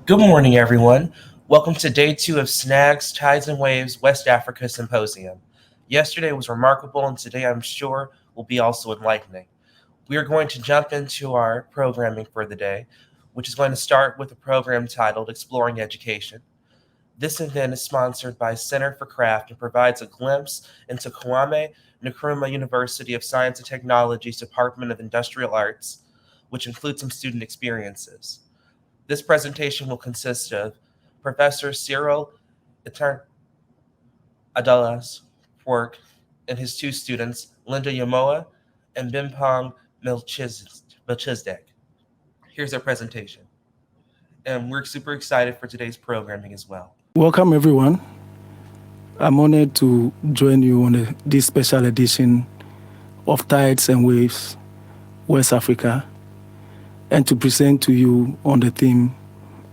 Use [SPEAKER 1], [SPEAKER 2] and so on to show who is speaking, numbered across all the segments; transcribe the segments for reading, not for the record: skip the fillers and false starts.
[SPEAKER 1] Good morning, everyone. Welcome to day 2 of SNAG's Tides and Waves West Africa Symposium. Yesterday was remarkable, and today I'm sure will be also enlightening. We are going to jump into our programming for the day, which is going to start with a program titled Exploring Education. This event is sponsored by Center for Craft and provides a glimpse into Kwame, Nkrumah University of Science and Technology's Department of Industrial Arts, which includes some student experiences. This presentation will consist of Professor Cyril Etornam Adala's work and his two students, Linda Yamoah and Bempong Melchizedek. Here's our presentation. And we're super excited for today's programming as well.
[SPEAKER 2] Welcome, everyone. I'm honored to join you on this special edition of Tides and Waves West Africa and to present to you on the theme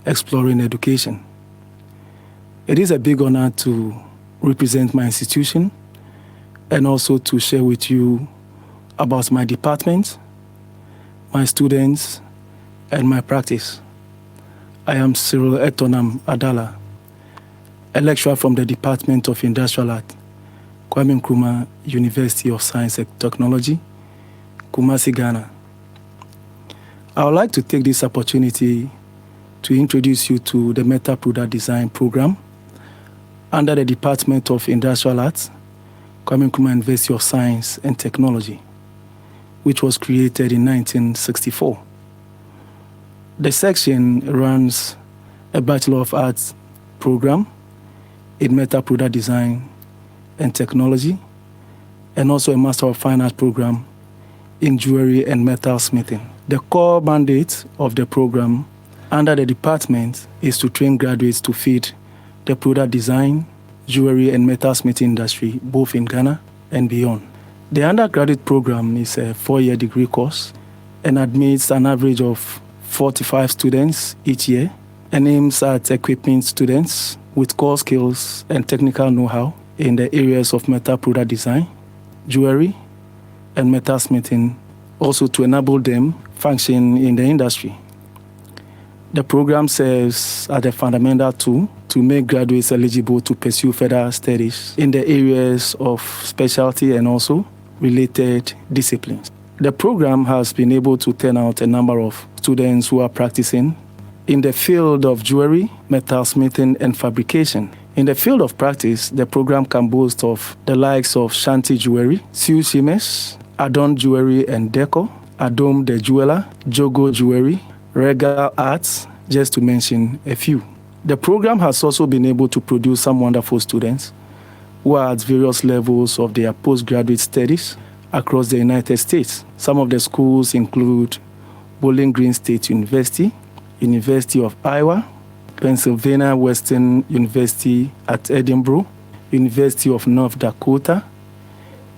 [SPEAKER 2] Exploring Education. It is a big honor to represent my institution and also to share with you about my department, my students, and my practice. I am Cyril Etornam Adala, a lecturer from the Department of Industrial Art, Nkrumah University of Science and Technology, Kumasi, Ghana. I would like to take this opportunity to introduce you to the Metal Product Design program under the Department of Industrial Arts, Nkrumah University of Science and Technology, which was created in 1964. The section runs a Bachelor of Arts program in Metal Product Design and Technology, and also a Master of Fine Arts program in Jewelry and Metal Smithing. The core mandate of the program under the department is to train graduates to feed the product design, jewelry, and metal smithing industry, both in Ghana and beyond. The undergraduate program is a 4-year degree course and admits an average of 45 students each year and aims at equipping students with core skills and technical know-how in the areas of metal product design, jewelry, and metal smithing, also to enable them function in the industry. The program serves as a fundamental tool to make graduates eligible to pursue further studies in the areas of specialty and also related disciplines. The program has been able to turn out a number of students who are practicing in the field of jewelry, metal smithing, and fabrication. In the field of practice, the program can boast of the likes of Shanti Jewelry, Sue Shimes, Adon Jewelry and Deco, Adom the Jeweler, Jogo Jewelry, Regal Arts, just to mention a few. The program has also been able to produce some wonderful students who are at various levels of their postgraduate studies across the United States. Some of the schools include Bowling Green State University, University of Iowa, Pennsylvania Western University at Edinburgh, University of North Dakota,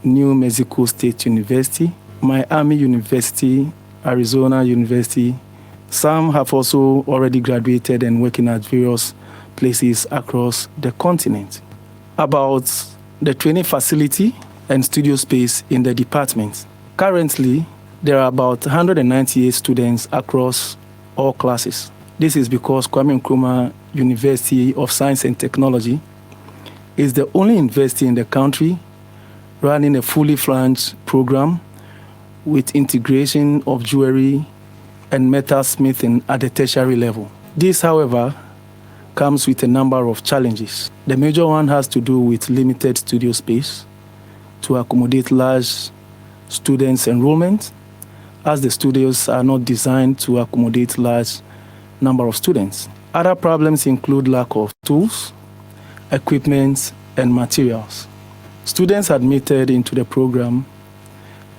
[SPEAKER 2] New Mexico State University, Miami University, Arizona University. Some have also already graduated and working at various places across the continent. About the training facility and studio space in the department. Currently, there are about 198 students across all classes. This is because Kwame Nkrumah University of Science and Technology is the only university in the country running a fully fledged program with integration of jewelry and metal smithing at the tertiary level. This, however, comes with a number of challenges. The major one has to do with limited studio space to accommodate large students' enrollment, as the studios are not designed to accommodate large number of students. Other problems include lack of tools, equipment, and materials. Students admitted into the program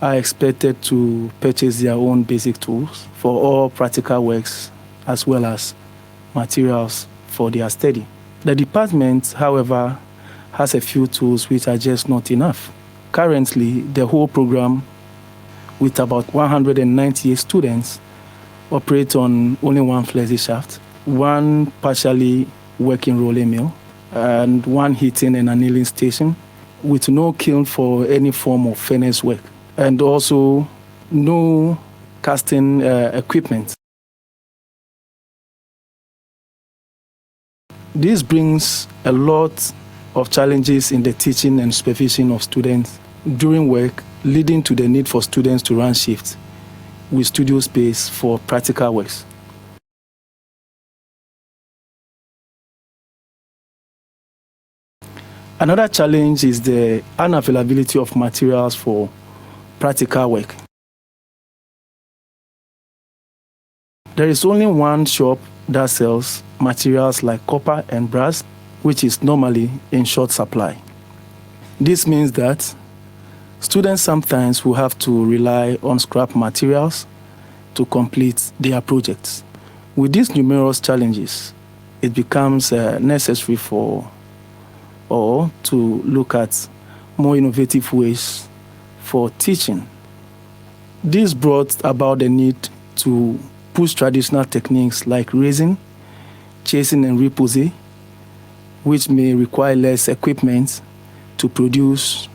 [SPEAKER 2] are expected to purchase their own basic tools for all practical works as well as materials for their study. The department, however, has a few tools which are just not enough. Currently, the whole program, with about 198 students, operates on only one flexi shaft, one partially working rolling mill, and one heating and annealing station, with no kiln for any form of furnace work, and also no casting equipment. This brings a lot of challenges in the teaching and supervision of students during work, leading to the need for students to run shifts with studio space for practical works. Another challenge is the unavailability of materials for practical work. There is only one shop that sells materials like copper and brass, which is normally in short supply. This means that students sometimes will have to rely on scrap materials to complete their projects. With these numerous challenges, it becomes necessary to look at more innovative ways for teaching. This brought about the need to push traditional techniques like raising, chasing, and repoussé, which may require less equipment to produce.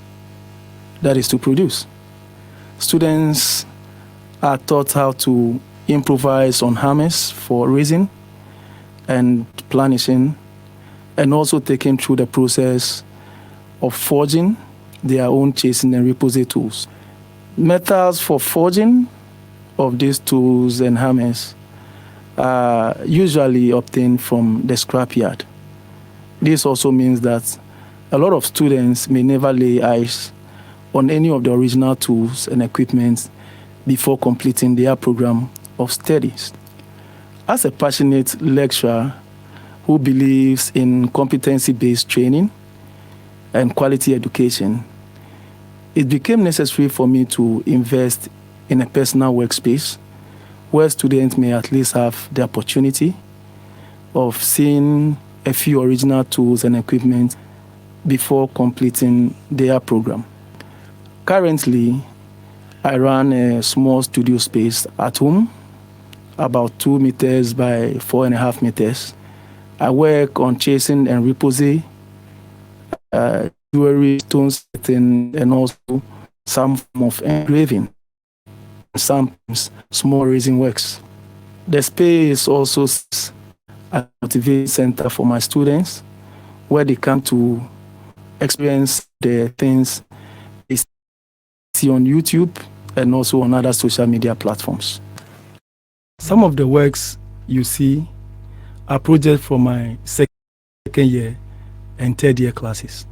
[SPEAKER 2] Students are taught how to improvise on hammers for raising and planishing, and also taken through the process of forging their own chasing and repoussé tools. Methods for forging of these tools and hammers are usually obtained from the scrapyard. This also means that a lot of students may never lay eyes on any of the original tools and equipment before completing their program of studies. As a passionate lecturer who believes in competency-based training and quality education, it became necessary for me to invest in a personal workspace where students may at least have the opportunity of seeing a few original tools and equipment before completing their program. Currently, I run a small studio space at home, about 2 meters by 4.5 meters. I work on chasing and repoussé, jewelry, stone setting, and also some form of engraving, sometimes small raising works. The space also is a motivation center for my students, where they come to experience the things they see on YouTube and also on other social media platforms. Some of the works you see are projects from my second year and third year classes.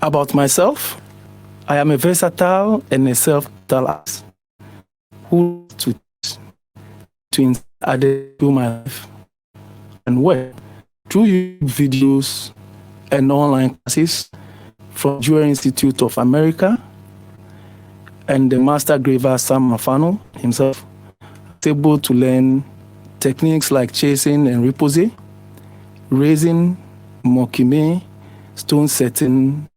[SPEAKER 2] About myself, I am a versatile and a self-taught artist who to add to my life and work through YouTube videos and online classes from Jewelry Institute of America and the master graver Sam Mafano himself. I was able to learn techniques like chasing and repose, raising, mokime, stone setting,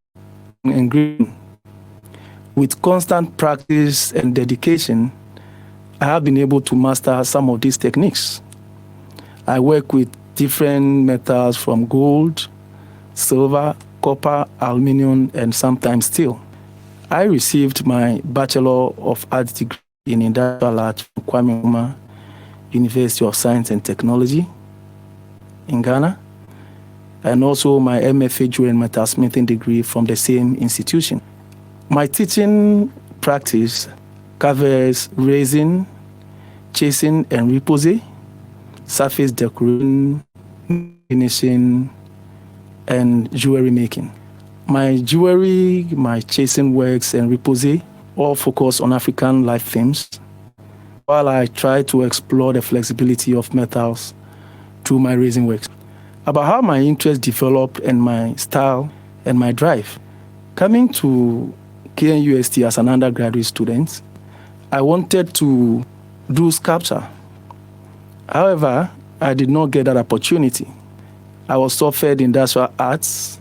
[SPEAKER 2] and engraving. With constant practice and dedication, I have been able to master some of these techniques. I work with different metals from gold, silver, copper, aluminum, and sometimes steel. I received my Bachelor of Arts degree in Industrial Art from Kwame University of Science and Technology in Ghana, and also my MFA Jewelry and Metalsmithing degree from the same institution. My teaching practice covers raising, chasing and repose, surface decoration, finishing, and jewelry making. My jewelry, my chasing works, and repose all focus on African life themes, while I try to explore the flexibility of metals through my raising works. About how my interest developed and my style and my drive. Coming to KNUST as an undergraduate student, I wanted to do sculpture. However, I did not get that opportunity. I was offered industrial arts,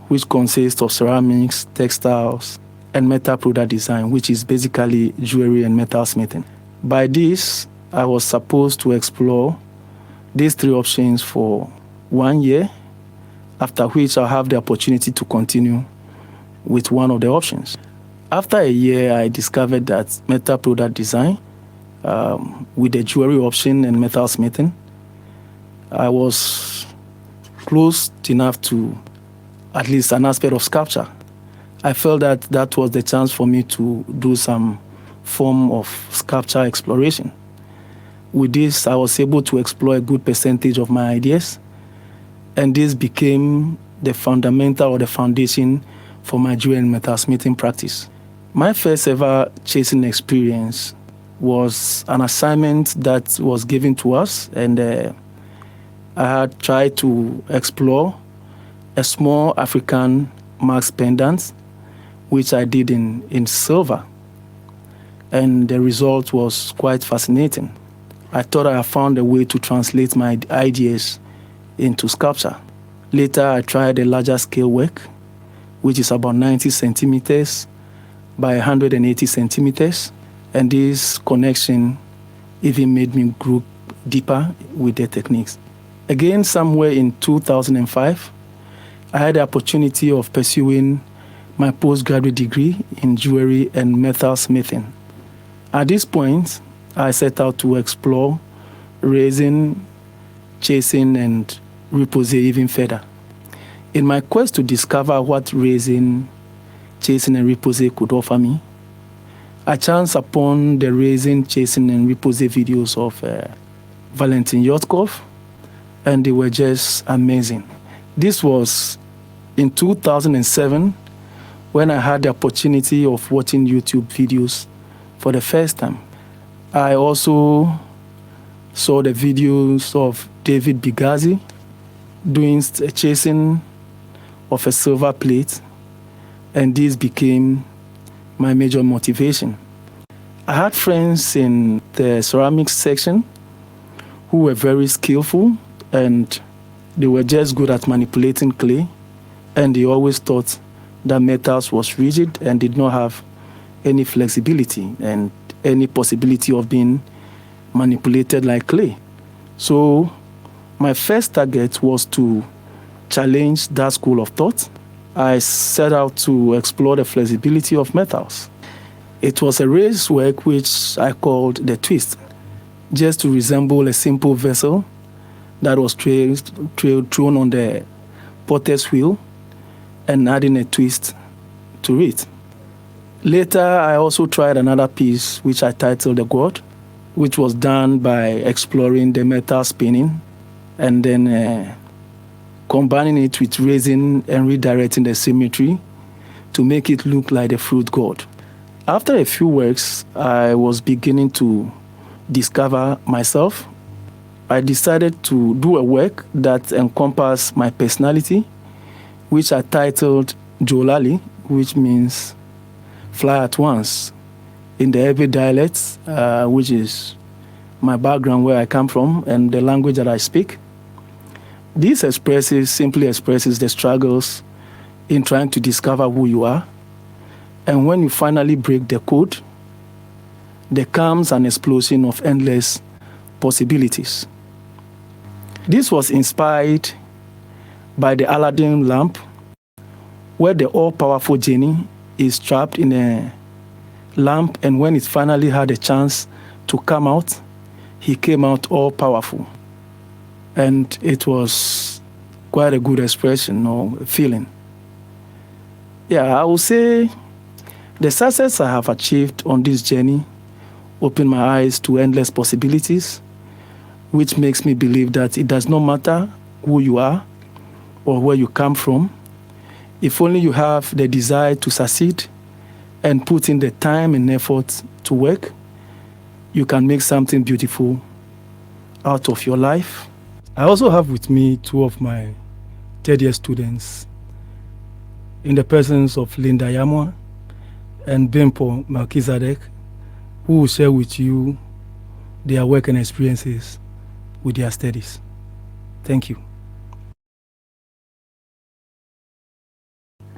[SPEAKER 2] which consists of ceramics, textiles, and metal product design, which is basically jewelry and metalsmithing. By this, I was supposed to explore these three options for 1 year, after which I'll have the opportunity to continue with one of the options. After a year, I discovered that metal product design, with the jewelry option and metalsmithing, I was close enough to at least an aspect of sculpture. I felt that that was the chance for me to do some form of sculpture exploration. With this, I was able to explore a good percentage of my ideas, and this became the fundamental or the foundation for my jewelry and metalsmithing practice. My first ever chasing experience was an assignment that was given to us, and I had tried to explore a small African marks pendant, which I did in silver. And the result was quite fascinating. I thought I had found a way to translate my ideas into sculpture. Later, I tried a larger scale work, which is about 90 centimeters by 180 centimeters. And this connection even made me grow deeper with the techniques. Again, somewhere in 2005, I had the opportunity of pursuing my postgraduate degree in jewelry and metalsmithing. At this point, I set out to explore raising, chasing, and repose even further. In my quest to discover what raising, chasing, and repose could offer me, I chanced upon the raising, chasing, and repose videos of Valentin Yotkov, and they were just amazing. This was in 2007 when I had the opportunity of watching YouTube videos for the first time. I also saw the videos of David Bigazi doing a chasing of a silver plate, and this became my major motivation. I had friends in the ceramics section who were very skillful, and they were just good at manipulating clay, and they always thought that metals was rigid and did not have any flexibility and any possibility of being manipulated like clay. So my first target was to challenge that school of thought. I set out to explore the flexibility of metals. It was a raised work which I called the twist, just to resemble a simple vessel that was thrown on the potter's wheel and adding a twist to it. Later, I also tried another piece which I titled The God, which was done by exploring the metal spinning and then combining it with raising and redirecting the symmetry to make it look like the fruit god. After a few works, I was beginning to discover myself. I decided to do a work that encompassed my personality, which I titled Jolali, which means fly at once, in the Ewe dialect, which is my background, where I come from, and the language that I speak. This simply expresses the struggles in trying to discover who you are. And when you finally break the code, there comes an explosion of endless possibilities. This was inspired by the Aladdin lamp, where the all-powerful genie is trapped in a lamp, and when it finally had a chance to come out, he came out all-powerful. And it was quite a good expression or feeling. Yeah, I would say the success I have achieved on this journey opened my eyes to endless possibilities, which makes me believe that it does not matter who you are or where you come from. If only you have the desire to succeed and put in the time and effort to work, you can make something beautiful out of your life. I also have with me two of my third-year students in the presence of Linda Yamoah and Bempong Melchizedek, who will share with you their work and experiences with their studies. Thank you.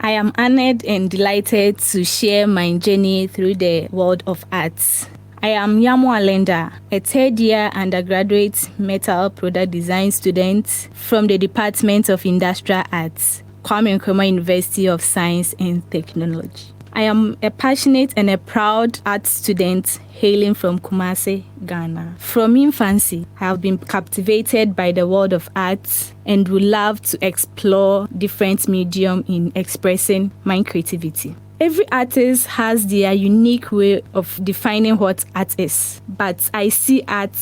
[SPEAKER 3] I am honored and delighted to share my journey through the world of arts. I am Yamoah Linda, a third-year undergraduate metal product design student from the Department of Industrial Arts, Nkrumah University of Science and Technology. I am a passionate and a proud art student hailing from Kumasi, Ghana. From infancy, I have been captivated by the world of arts and would love to explore different mediums in expressing my creativity. Every artist has their unique way of defining what art is, but I see art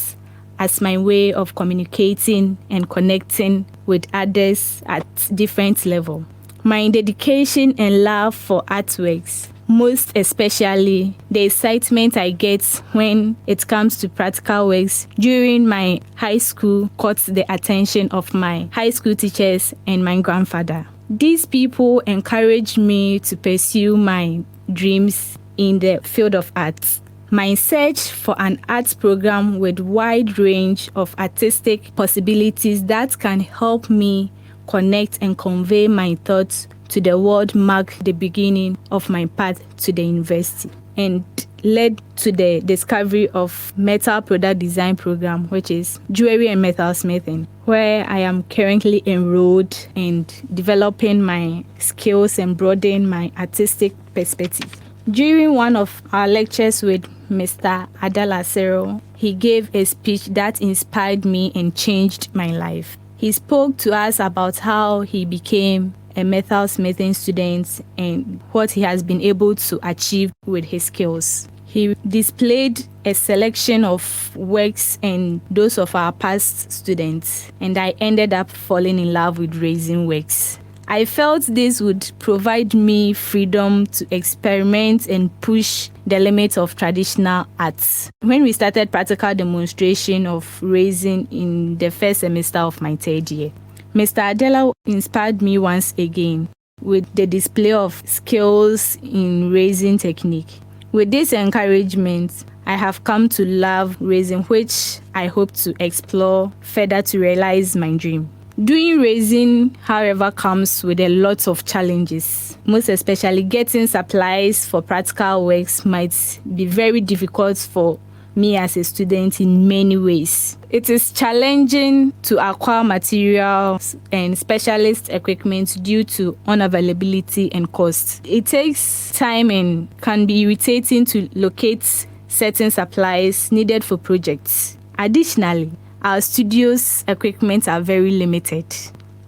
[SPEAKER 3] as my way of communicating and connecting with others at different levels. My dedication and love for artworks, most especially the excitement I get when it comes to practical works during my high school, caught the attention of my high school teachers and my grandfather. These people encouraged me to pursue my dreams in the field of arts. My search for an arts program with wide range of artistic possibilities that can help me connect and convey my thoughts to the world marked the beginning of my path to the university and led to the discovery of metal product design program, which is jewelry and metal smithing, where I am currently enrolled and developing my skills and broadening my artistic perspective. During one of our lectures with Mr. Adala Cyril, he gave a speech that inspired me and changed my life. He spoke to us about how he became a metal smithing student and what he has been able to achieve with his skills. He displayed a selection of works and those of our past students, and I ended up falling in love with raising works. I felt this would provide me freedom to experiment and push the limits of traditional arts. When we started practical demonstration of raising in the first semester of my third year, Mr. Adala inspired me once again with the display of skills in raising technique. With this encouragement, I have come to love raising, which I hope to explore further to realize my dream. Doing raising, however, comes with a lot of challenges. Most especially getting supplies for practical works might be very difficult for me as a student in many ways. It is challenging to acquire materials and specialist equipment due to unavailability and cost. It takes time and can be irritating to locate certain supplies needed for projects. Additionally, our studio's equipment are very limited.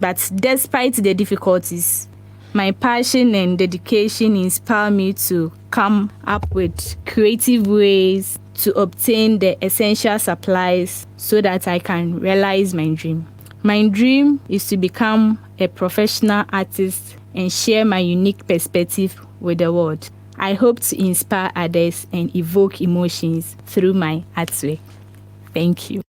[SPEAKER 3] But despite the difficulties, my passion and dedication inspire me to come up with creative ways to obtain the essential supplies so that I can realize my dream. My dream is to become a professional artist and share my unique perspective with the world. I hope to inspire others and evoke emotions through my artwork. Thank you.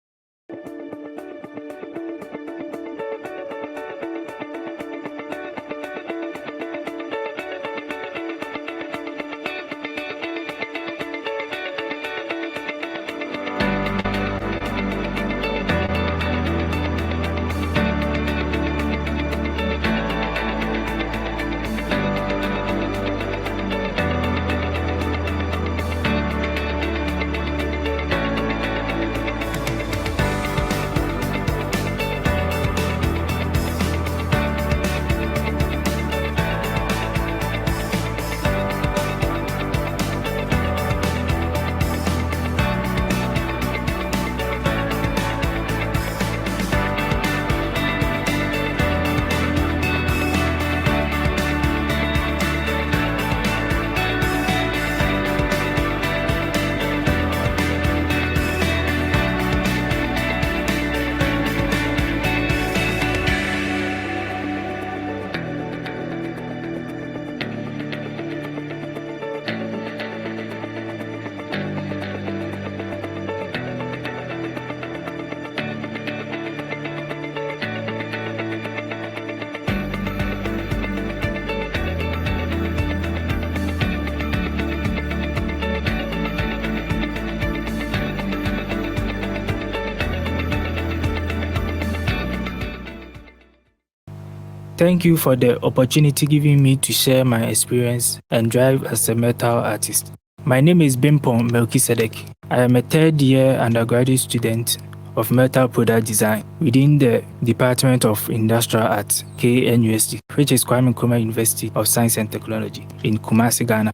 [SPEAKER 4] Thank you for the opportunity given me to share my experience and drive as a metal artist. My name is Bempong Melchizedek. I am a third-year undergraduate student of metal product design within the Department of Industrial Arts, KNUST, which is Kwame Nkrumah University of Science and Technology in Kumasi, Ghana.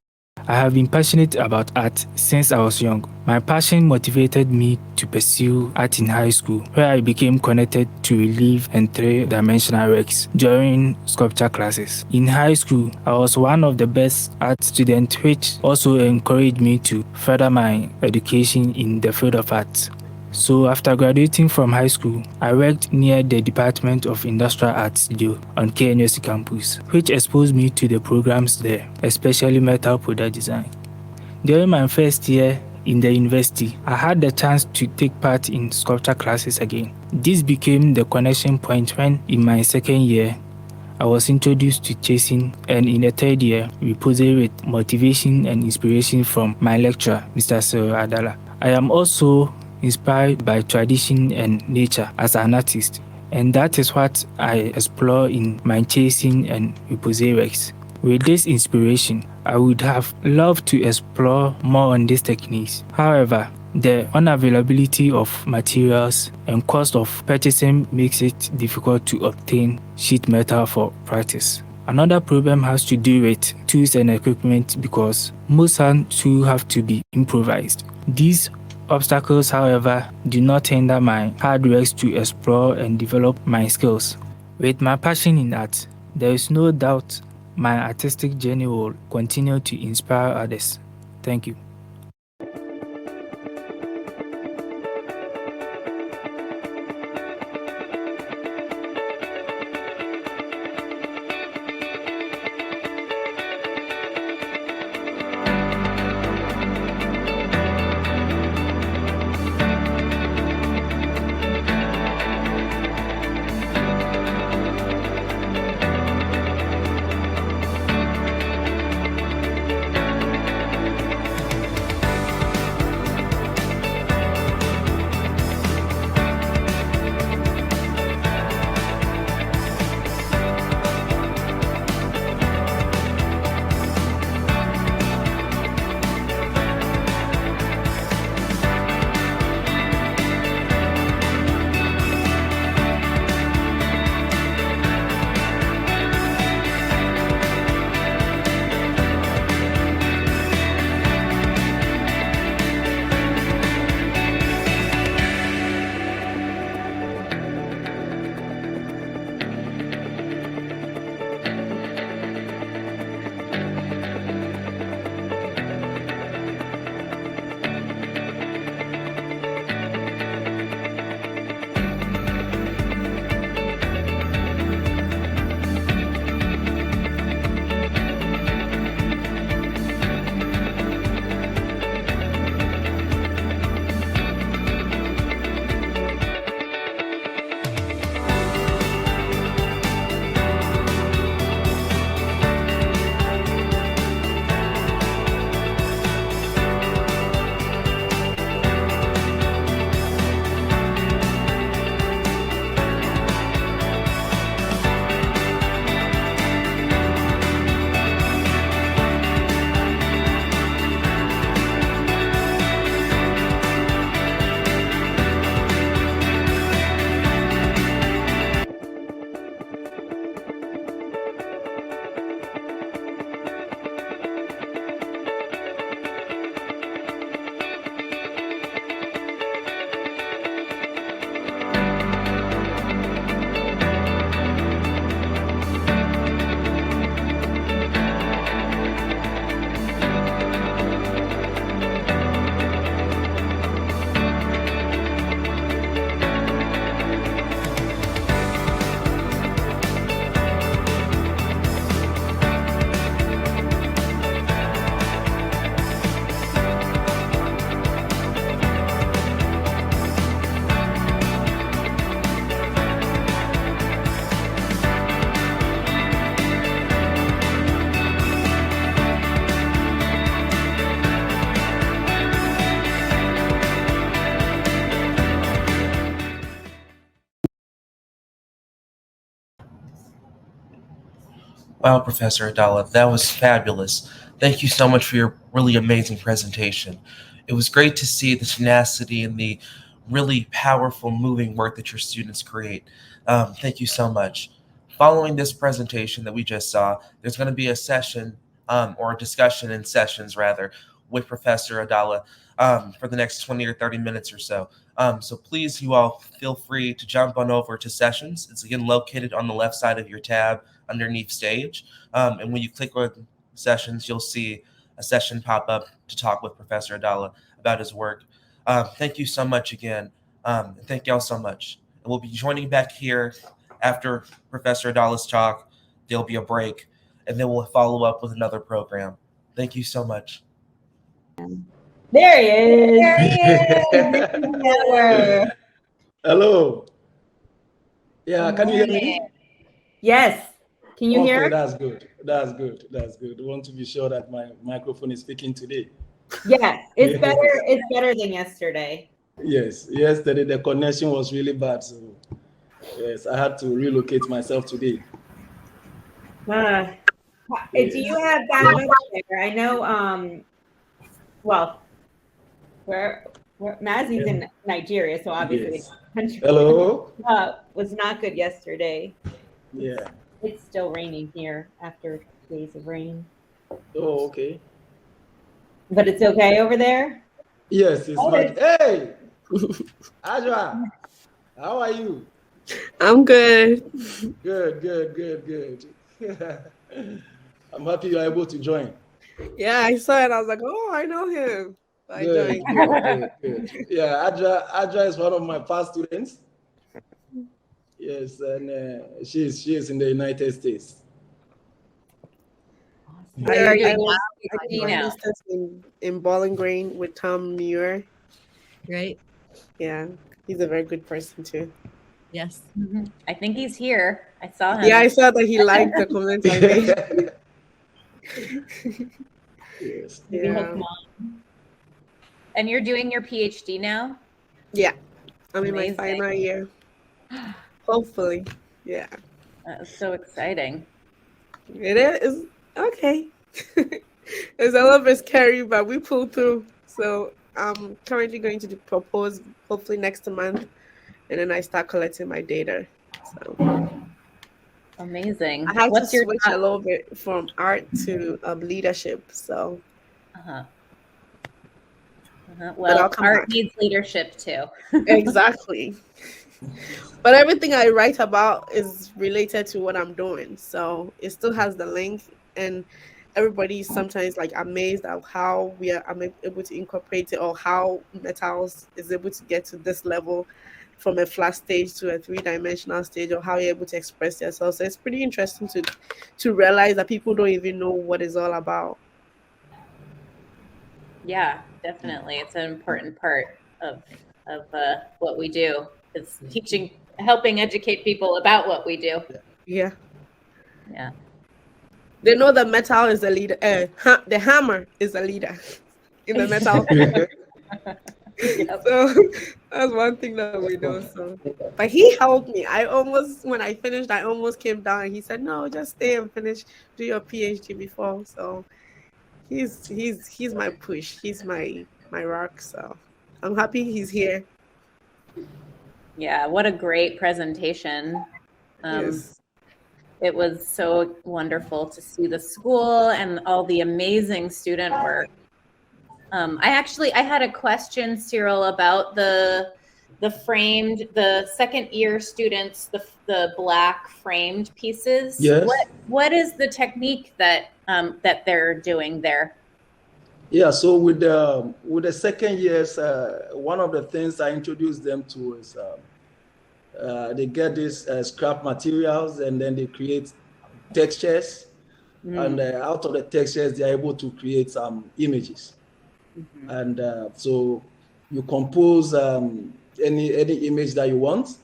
[SPEAKER 4] I have been passionate about art since I was young. My passion motivated me to pursue art in high school, where I became connected to relief and three-dimensional works during sculpture classes. In high school, I was one of the best art students, which also encouraged me to further my education in the field of art. So after graduating from high school, I worked near the Department of Industrial Arts Studio on KNUST campus, which exposed me to the programs there, especially metal product design. During my first year in the university, I had the chance to take part in sculpture classes again. This became the connection point when, in my second year, I was introduced to chasing, and in the third year, we posed with motivation and inspiration from my lecturer, Mr. Cyril Adala. I am also inspired by tradition and nature as an artist, and that is what I explore in my chasing and repose works. With this inspiration, I would have loved to explore more on these techniques. However, the unavailability of materials and cost of purchasing makes it difficult to obtain sheet metal for practice. Another problem has to do with tools and equipment because most hand tools have to be improvised. These obstacles, however, do not hinder my hard work to explore and develop my skills. With my passion in art, there is no doubt my artistic journey will continue to inspire others. Thank you.
[SPEAKER 1] Wow, Professor Adala, that was fabulous. Thank you so much for your really amazing presentation. It was great to see the tenacity and the really powerful, moving work that your students create. Thank you so much. Following this presentation that we just saw, there's going to be a session, or a discussion in sessions rather, with Professor Adala for the next 20 or 30 minutes or so. So please, you all feel free to jump on over to sessions. It's again located on the left side of your tab underneath stage. And when you click on sessions, you'll see a session pop up to talk with Professor Adala about his work. Thank you so much again. Thank y'all so much. And we'll be joining back here after Professor Adala's talk. There'll be a break, and then we'll follow up with another program. Thank you so much.
[SPEAKER 5] There he is.
[SPEAKER 6] There he is.
[SPEAKER 5] Hello. Yeah, can you hear me?
[SPEAKER 6] Yes. Can you hear?
[SPEAKER 5] Okay, that's good. That's good. That's good. I want to be sure that my microphone is speaking today.
[SPEAKER 6] Yes, it's better. It's better than yesterday.
[SPEAKER 5] Yes, yesterday the connection was really bad, so yes, I had to relocate myself today.
[SPEAKER 6] Do you have bandwidth there? I know. Well, where Mazzy's in Nigeria, so obviously,
[SPEAKER 5] yes. Hello.
[SPEAKER 6] Was not good yesterday.
[SPEAKER 5] Yeah.
[SPEAKER 6] It's still raining here after days of rain.
[SPEAKER 5] Oh, okay.
[SPEAKER 6] But it's okay over there?
[SPEAKER 5] Yes, it's much. Hey! Ajwa, how are you?
[SPEAKER 7] I'm good.
[SPEAKER 5] Good. I'm happy you're able to join.
[SPEAKER 7] Yeah, I saw it. I was like, oh, I know him. I joined.
[SPEAKER 5] Good. Yeah, Ajwa is one of my past students. Yes, and she is in the United States.
[SPEAKER 7] I was in Bowling Green with Tom Muir.
[SPEAKER 8] Right?
[SPEAKER 7] Yeah, he's a very good person too.
[SPEAKER 8] Yes.
[SPEAKER 6] Mm-hmm. I think he's here. I saw him.
[SPEAKER 7] Yeah, I saw that he liked the comments I made.
[SPEAKER 5] Yes.
[SPEAKER 7] Yeah.
[SPEAKER 6] And you're doing your PhD now?
[SPEAKER 7] Yeah, I'm in my final year. Hopefully, yeah.
[SPEAKER 6] That's so exciting.
[SPEAKER 7] It is okay. It's a little bit scary, but we pulled through. So I'm currently going to propose hopefully next month, and then I start collecting my data. So
[SPEAKER 6] amazing.
[SPEAKER 7] I have to switch a little bit from art to leadership. So
[SPEAKER 6] well, art needs leadership too.
[SPEAKER 7] Exactly. But everything I write about is related to what I'm doing. So it still has the link, and everybody is sometimes like amazed at how I'm able to incorporate it, or how metals is able to get to this level from a flat stage to a 3-dimensional stage, or how you're able to express yourself. So it's pretty interesting to realize that people don't even know what it's all about.
[SPEAKER 6] Yeah, definitely. It's an important part of what we do. It's helping educate people about what we do.
[SPEAKER 7] Yeah.
[SPEAKER 6] They
[SPEAKER 7] know that metal is a leader. The hammer is a leader in the metal. So that's one thing that we know. So, but he helped me. When I finished, I almost came down, and he said, "No, just stay and finish, do your PhD before." So he's my push. He's my rock. So I'm happy he's here.
[SPEAKER 6] Yeah, what a great presentation.
[SPEAKER 7] Yes.
[SPEAKER 6] It was so wonderful to see the school and all the amazing student work. I had a question, Cyril, about the second year students, the black framed pieces.
[SPEAKER 5] Yes.
[SPEAKER 6] What is the technique that they're doing there?
[SPEAKER 5] Yeah, so with the second years, one of the things I introduced them to is they get these scrap materials, and then they create textures, and out of the textures, they are able to create some images. And so you compose any image that you want,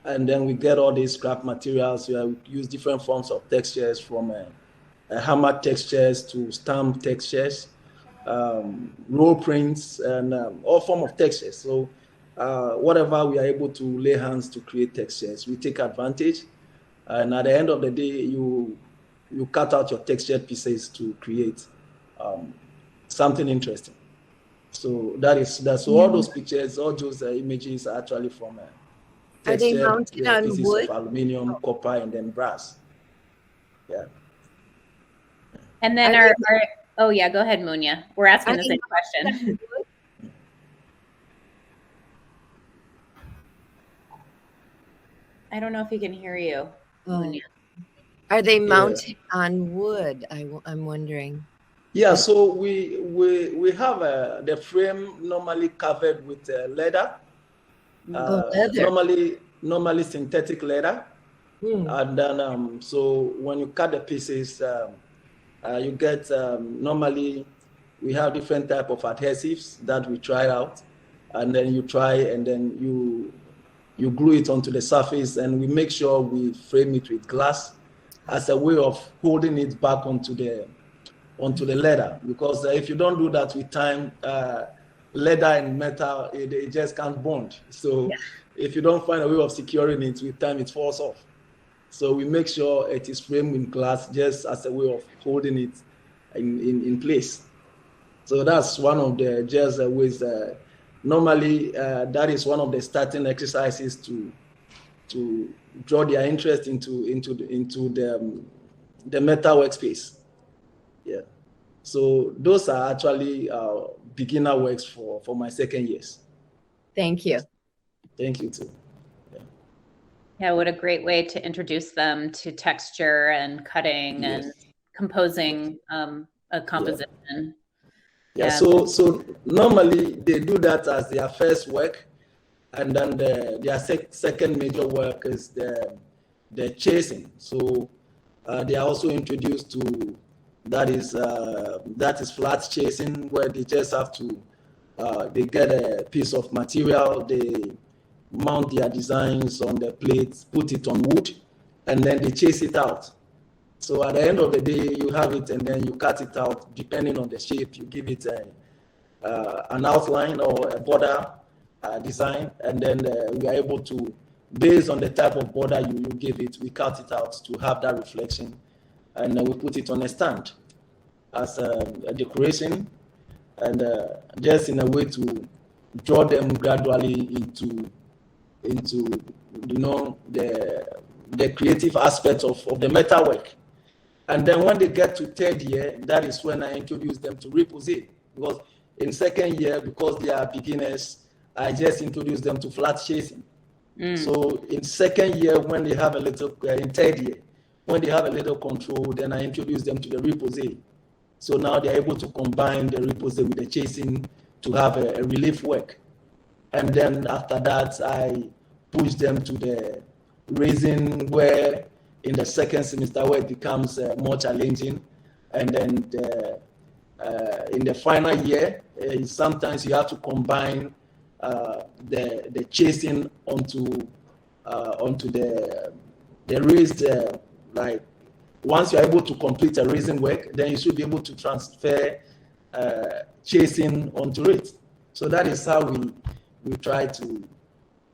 [SPEAKER 5] and then we get all these scrap materials. We use different forms of textures, from hammer textures to stamp textures, roll prints, and all form of textures. So whatever we are able to lay hands to create textures, we take advantage. And at the end of the day, you you cut out your textured pieces to create something interesting. So that's all those pictures, all those images are actually from
[SPEAKER 8] Are they
[SPEAKER 5] textured
[SPEAKER 8] mounted on
[SPEAKER 5] pieces
[SPEAKER 8] wood?
[SPEAKER 5] of aluminum, copper, and then brass. Yeah.
[SPEAKER 6] And then oh yeah, go ahead, Munya. We're asking the same question. I don't know if he can hear you, Munya.
[SPEAKER 8] Are they mounted on wood? I'm wondering.
[SPEAKER 5] Yeah, so we have the frame normally covered with leather.
[SPEAKER 8] Leather.
[SPEAKER 5] Normally synthetic leather. And then so when you cut the pieces, you get normally we have different type of adhesives that we try out, and then you try and then you glue it onto the surface, and we make sure we frame it with glass as a way of holding it back onto the leather, because if you don't do that with time, leather and metal, it just can't bond. So if you don't find a way of securing it with time, it falls off. So we make sure it is framed in glass just as a way of holding it in place. So that's one of the just ways. Normally, that is one of the starting exercises to draw their interest into the metal workspace. Yeah. So those are actually beginner works for my second years.
[SPEAKER 8] Thank you.
[SPEAKER 5] Thank you too.
[SPEAKER 6] Yeah, what a great way to introduce them to texture and cutting and composing a composition.
[SPEAKER 5] Yeah. So normally they do that as their first work, and then their second major work is the chasing. So they are also introduced to that is flat chasing, where they just have to they get a piece of material, they mount their designs on the plates, put it on wood, and then they chase it out. So at the end of the day, you have it, and then you cut it out depending on the shape. You give it an outline or a border design, and then we are able to, based on the type of border you give it, we cut it out to have that reflection, and then we put it on a stand as a decoration, and just in a way to draw them gradually into the creative aspect of the metalwork. And then when they get to third year, that is when I introduce them to repoussé. Because in second year, because they are beginners, I just introduce them to flat chasing. So in second year, when they have a little, in third year, when they have a little control, then I introduce them to the repoussé. So now they're able to combine the repoussé with the chasing to have a relief work. And then after that, I push them to the raising, where in the second semester, where it becomes more challenging. And then in the final year, sometimes you have to combine the chasing onto the raised, like once you're able to complete a raising work, then you should be able to transfer chasing onto it. So that is how we try to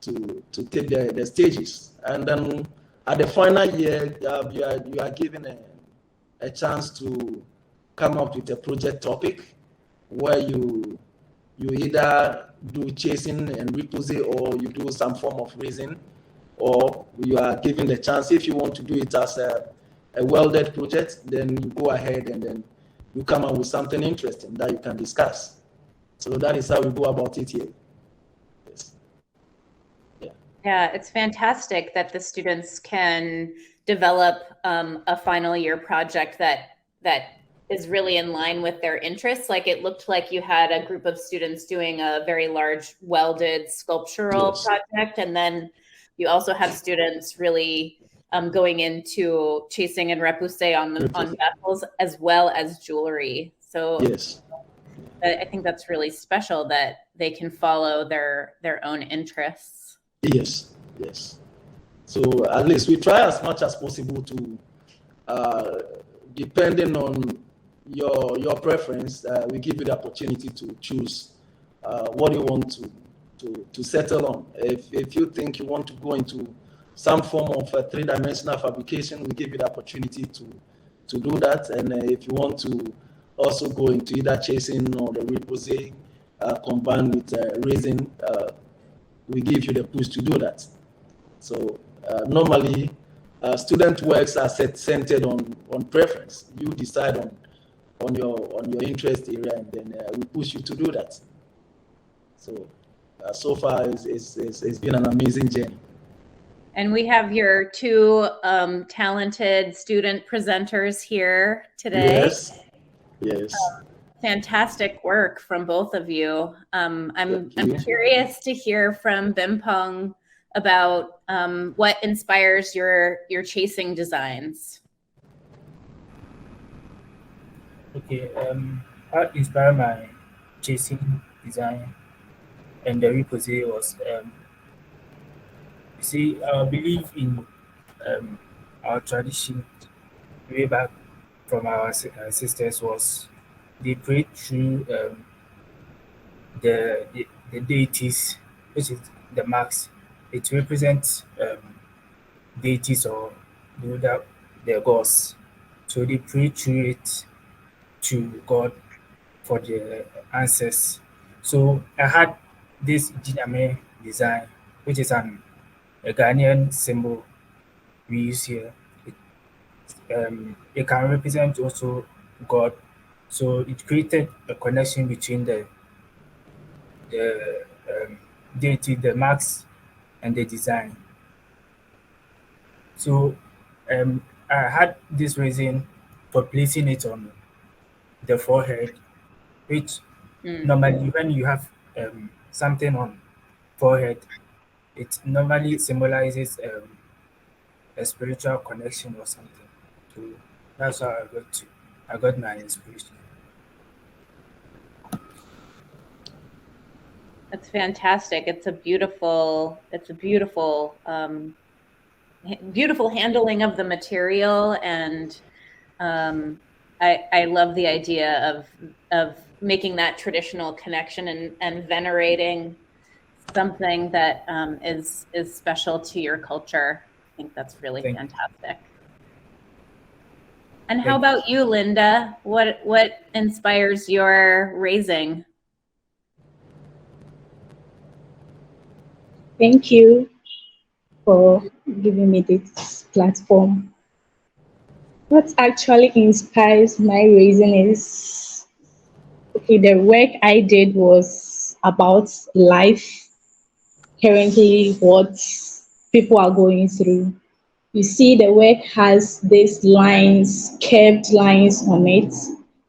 [SPEAKER 5] take the stages. And then at the final year, you are given a chance to come up with a project topic where you either do chasing and repoussé, or you do some form of raising, or you are given the chance, if you want to do it as a welded project, then you go ahead and then you come up with something interesting that you can discuss. So that is how we go about it here.
[SPEAKER 6] Yeah, it's fantastic that the students can develop a final year project that is really in line with their interests. Like it looked like you had a group of students doing a very large welded sculptural project, and then you also have students really going into chasing and repoussé on vessels as well as jewelry. So I think that's really special that they can follow their own interests.
[SPEAKER 5] Yes. So at least we try as much as possible to, depending on your preference, we give you the opportunity to choose what you want to settle on. If you think you want to go into some form of a three-dimensional fabrication, we give you the opportunity to do that. And if you want to also go into either chasing or the reposing combined with raising, we give you the push to do that. So normally, student works are centered on preference. You decide on your interest area, and then we push you to do that. So so far, it's been an amazing journey.
[SPEAKER 6] And we have your two talented student presenters here today.
[SPEAKER 5] Yes.
[SPEAKER 6] Fantastic work from both of you. I'm curious to hear from Bempong about what inspires your chasing designs.
[SPEAKER 4] Okay, what inspired my chasing design and the repose was, you see, I believe in our tradition way back from our ancestors was they prayed through the deities, which is the marks. It represents deities or the gods. So they pray through it to God for the answers. So I had this Jiname design, which is a Ghanaian symbol we use here. It can represent also God. So it created a connection between the deity, the marks, and the design. So I had this reason for placing it on the forehead, which normally when you have something on forehead, it normally symbolizes a spiritual connection or something. So that's how I got my inspiration.
[SPEAKER 6] That's fantastic. It's a beautiful beautiful handling of the material, and I love the idea of making that traditional connection and venerating something that is special to your culture. I think that's really fantastic. And how about you, Linda? What inspires your raising?
[SPEAKER 3] Thank you for giving me this platform. What actually inspires my raising is, okay, the work I did was about life, currently what people are going through. You see, the work has these lines, curved lines on it.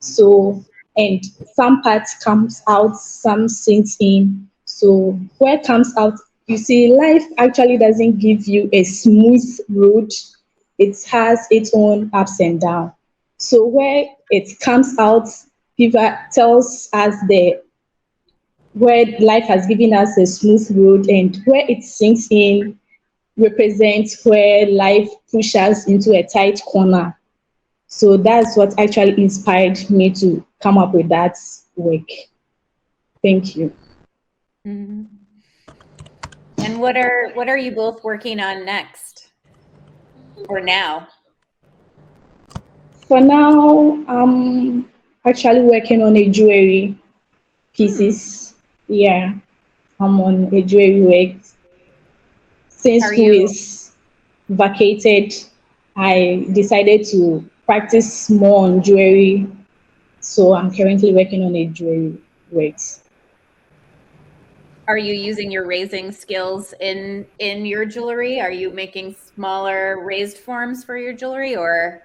[SPEAKER 3] So, and some parts comes out, some sinks in. So where it comes out, you see, life actually doesn't give you a smooth road. It has its own ups and downs. So where it comes out, people tells us where life has given us a smooth road, and where it sinks in represents where life pushes us into a tight corner. So that's what actually inspired me to come up with that work. Thank you.
[SPEAKER 6] Mm-hmm. And what are you both working on next, or now?
[SPEAKER 3] For now, I'm actually working on a jewelry pieces. Yeah, I'm on a jewelry work. Since school is vacated, I decided to practice more on jewelry. So I'm currently working on a jewelry work.
[SPEAKER 6] Are you using your raising skills in your jewelry? Are you making smaller raised forms for your jewelry, or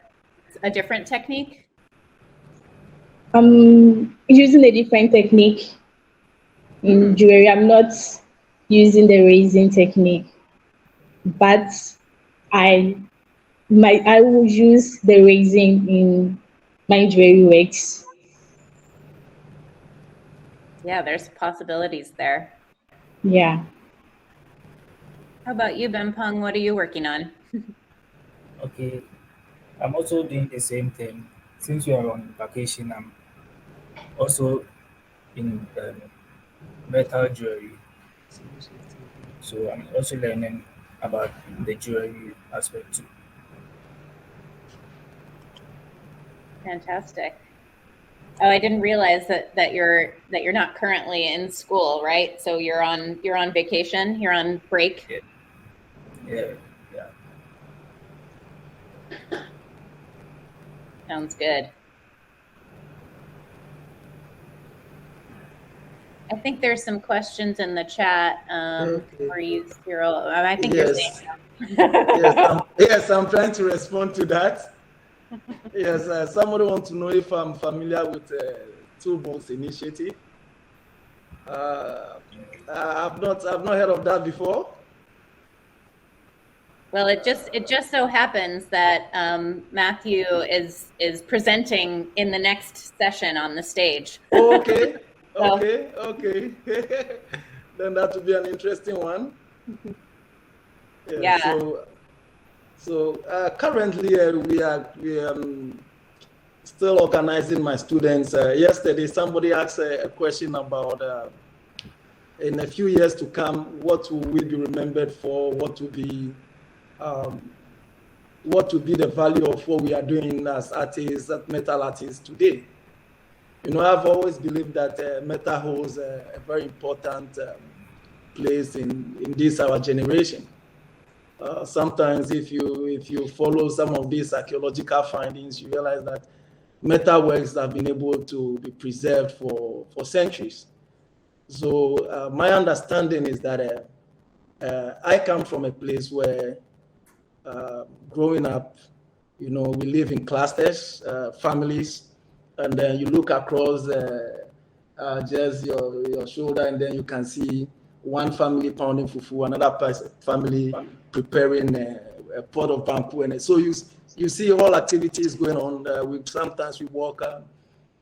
[SPEAKER 6] a different technique?
[SPEAKER 3] I'm using a different technique in jewelry. I'm not using the raising technique, but I will use the raising in my jewelry works.
[SPEAKER 6] Yeah, there's possibilities there.
[SPEAKER 3] Yeah.
[SPEAKER 6] How about you, Bempong? What are you working on?
[SPEAKER 4] Okay, I'm also doing the same thing. Since we are on vacation, I'm also in metal jewelry. So I'm also learning about the jewelry aspect too.
[SPEAKER 6] Fantastic. Oh, I didn't realize that you're not currently in school, right? So you're on vacation, you're on break.
[SPEAKER 5] Yeah.
[SPEAKER 6] Sounds good. I think there's some questions in the chat for you, Cyril. I think you're saying
[SPEAKER 5] yes, I'm trying to respond to that. Yes, somebody wants to know if I'm familiar with Toolbox Initiative. I've not heard of that before.
[SPEAKER 6] Well, it just so happens that Matthew is presenting in the next session on the stage.
[SPEAKER 5] Okay. Okay. Then that would be an interesting one.
[SPEAKER 6] Yeah.
[SPEAKER 5] So currently we are still organizing my students. Yesterday, somebody asked a question about in a few years to come, what will we be remembered for? What will be the value of what we are doing as artists, as metal artists today? You know, I've always believed that metal holds a very important place in this our generation. Sometimes, if you follow some of these archaeological findings, you realize that metal works have been able to be preserved for centuries. So my understanding is that I come from a place where, growing up, you know, we live in clusters, families. And then you look across just your shoulder, and then you can see one family pounding fufu, another family preparing a pot of banku, and so you see all activities going on. Sometimes we walk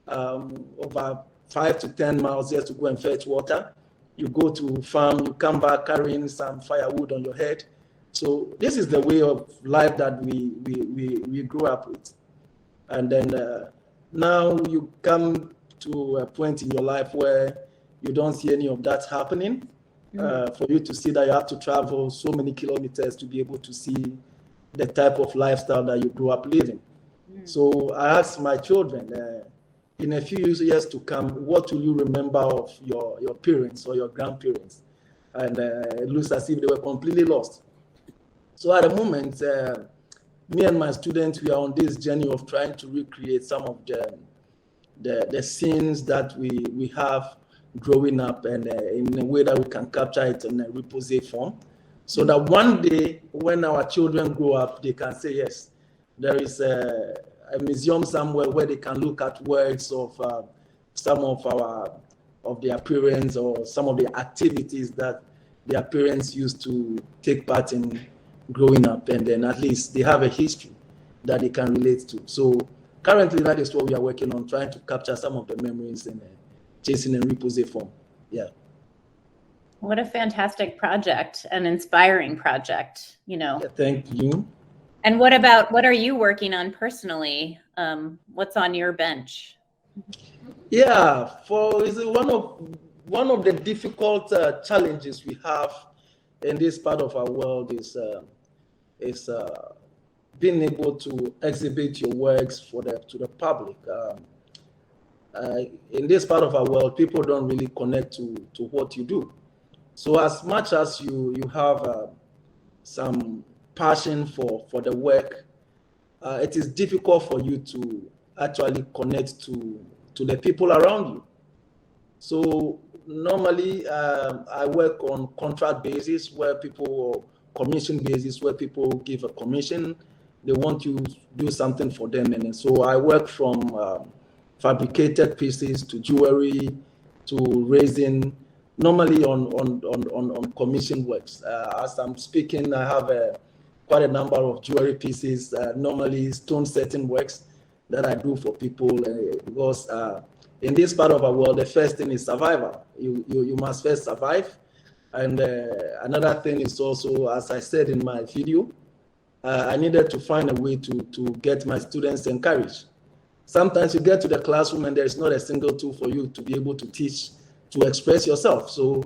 [SPEAKER 5] over 5 to 10 miles just to go and fetch water. You go to farm, you come back carrying some firewood on your head. So this is the way of life that we grew up with, and then. Now you come to a point in your life where you don't see any of that happening. For you to see that you have to travel so many kilometers to be able to see the type of lifestyle that you grew up living. So I asked my children, in a few years to come, what will you remember of your parents or your grandparents? And it looks as if they were completely lost. So at the moment, me and my students, we are on this journey of trying to recreate some of the scenes that we have growing up, and in a way that we can capture it in a repose form, so that one day when our children grow up, they can say, yes, there is a museum somewhere where they can look at works of some of their parents, or some of the activities that their parents used to take part in growing up, and then at least they have a history that they can relate to. So currently, that is what we are working on, trying to capture some of the memories in chasing and repose form. Yeah.
[SPEAKER 6] What a fantastic project, an inspiring project, you know.
[SPEAKER 5] Yeah, thank you.
[SPEAKER 6] And what are you working on personally? What's on your bench?
[SPEAKER 5] Yeah, one of the difficult challenges we have in this part of our world is being able to exhibit your works to the public. In this part of our world, people don't really connect to what you do. So as much as you have some passion for the work, it is difficult for you to actually connect to the people around you. So normally, I work on contract basis, where people, commission basis, where people give a commission. They want you to do something for them, and so I work from fabricated pieces to jewelry to resin, normally on commission works. As I'm speaking, I have quite a number of jewelry pieces, normally stone setting works that I do for people, because in this part of our world, the first thing is survival. You must first survive. And another thing is also, as I said in my video, I needed to find a way to get my students encouraged. Sometimes you get to the classroom and there's not a single tool for you to be able to teach, to express yourself. So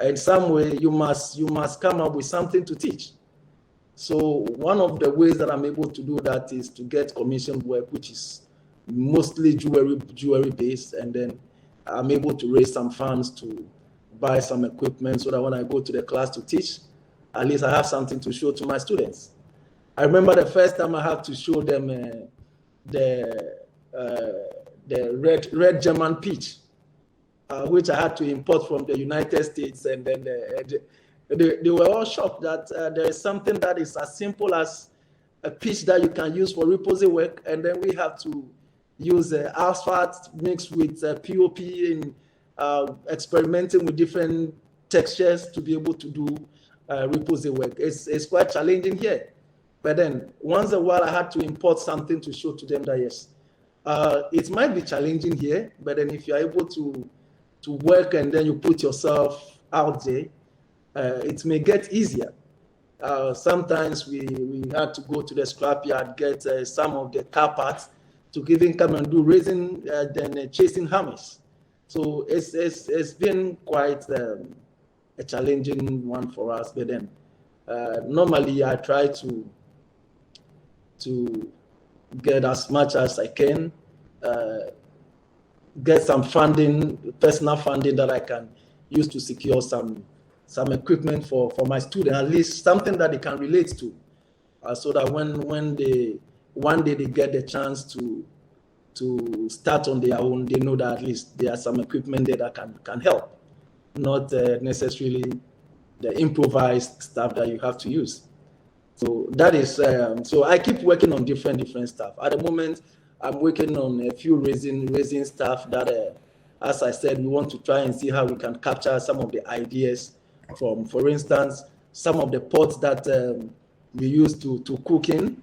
[SPEAKER 5] in some way, you must come up with something to teach. So one of the ways that I'm able to do that is to get commissioned work, which is mostly jewelry based, and then I'm able to raise some funds to buy some equipment so that when I go to the class to teach, at least I have something to show to my students. I remember the first time I had to show them the red German peach, which I had to import from the United States, and then they were all shocked that there is something that is as simple as a peach that you can use for repose work, and then we have to use asphalt mixed with POP and experimenting with different textures to be able to do repose work. It's quite challenging here. But then once in a while, I had to import something to show to them that yes, it might be challenging here, but then if you're able to work and then you put yourself out there, it may get easier. Sometimes we had to go to the scrapyard, get some of the car parts to even come and do raising, then chasing hammers. So it's been quite a challenging one for us. But then normally I try to get as much as I can, get some funding, personal funding that I can use to secure some equipment for my students, at least something that they can relate to, so that when one day they get the chance to start on their own, they know that at least there are some equipment there that can help, not necessarily the improvised stuff that you have to use. So that is, so I keep working on different stuff. At the moment, I'm working on a few raising stuff that, as I said, we want to try and see how we can capture some of the ideas from, for instance, some of the pots that we used to cook in.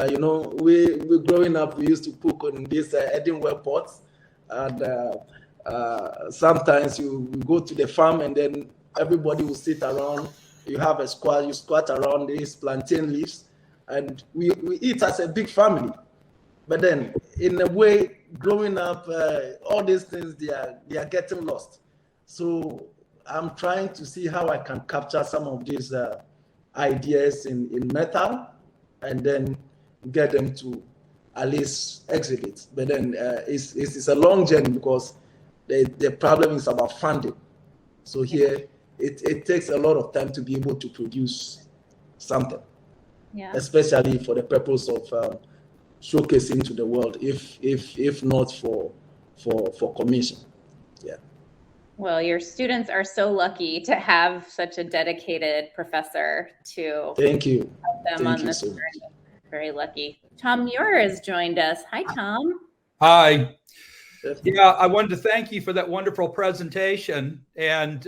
[SPEAKER 5] You know, we growing up, we used to cook on these Edinburgh pots, and sometimes you go to the farm and then everybody will sit around. You have a squat, you squat around these plantain leaves, and we eat as a big family. But then, in a way, growing up, all these things they are getting lost. So I'm trying to see how I can capture some of these ideas in metal, and then get them to at least exhibit. But then it's a long journey because the problem is about funding. So here it takes a lot of time to be able to produce something, especially for the purpose of showcasing to the world, if not for commission. Yeah.
[SPEAKER 6] Well, your students are so lucky to have such a dedicated professor to
[SPEAKER 5] Thank you.
[SPEAKER 6] help them
[SPEAKER 5] Thank
[SPEAKER 6] on
[SPEAKER 5] you
[SPEAKER 6] this
[SPEAKER 5] so
[SPEAKER 6] journey.
[SPEAKER 5] much.
[SPEAKER 6] Very lucky. Tom Muir has joined us. Hi, Tom.
[SPEAKER 9] Hi. Yeah, I wanted to thank you for that wonderful presentation, and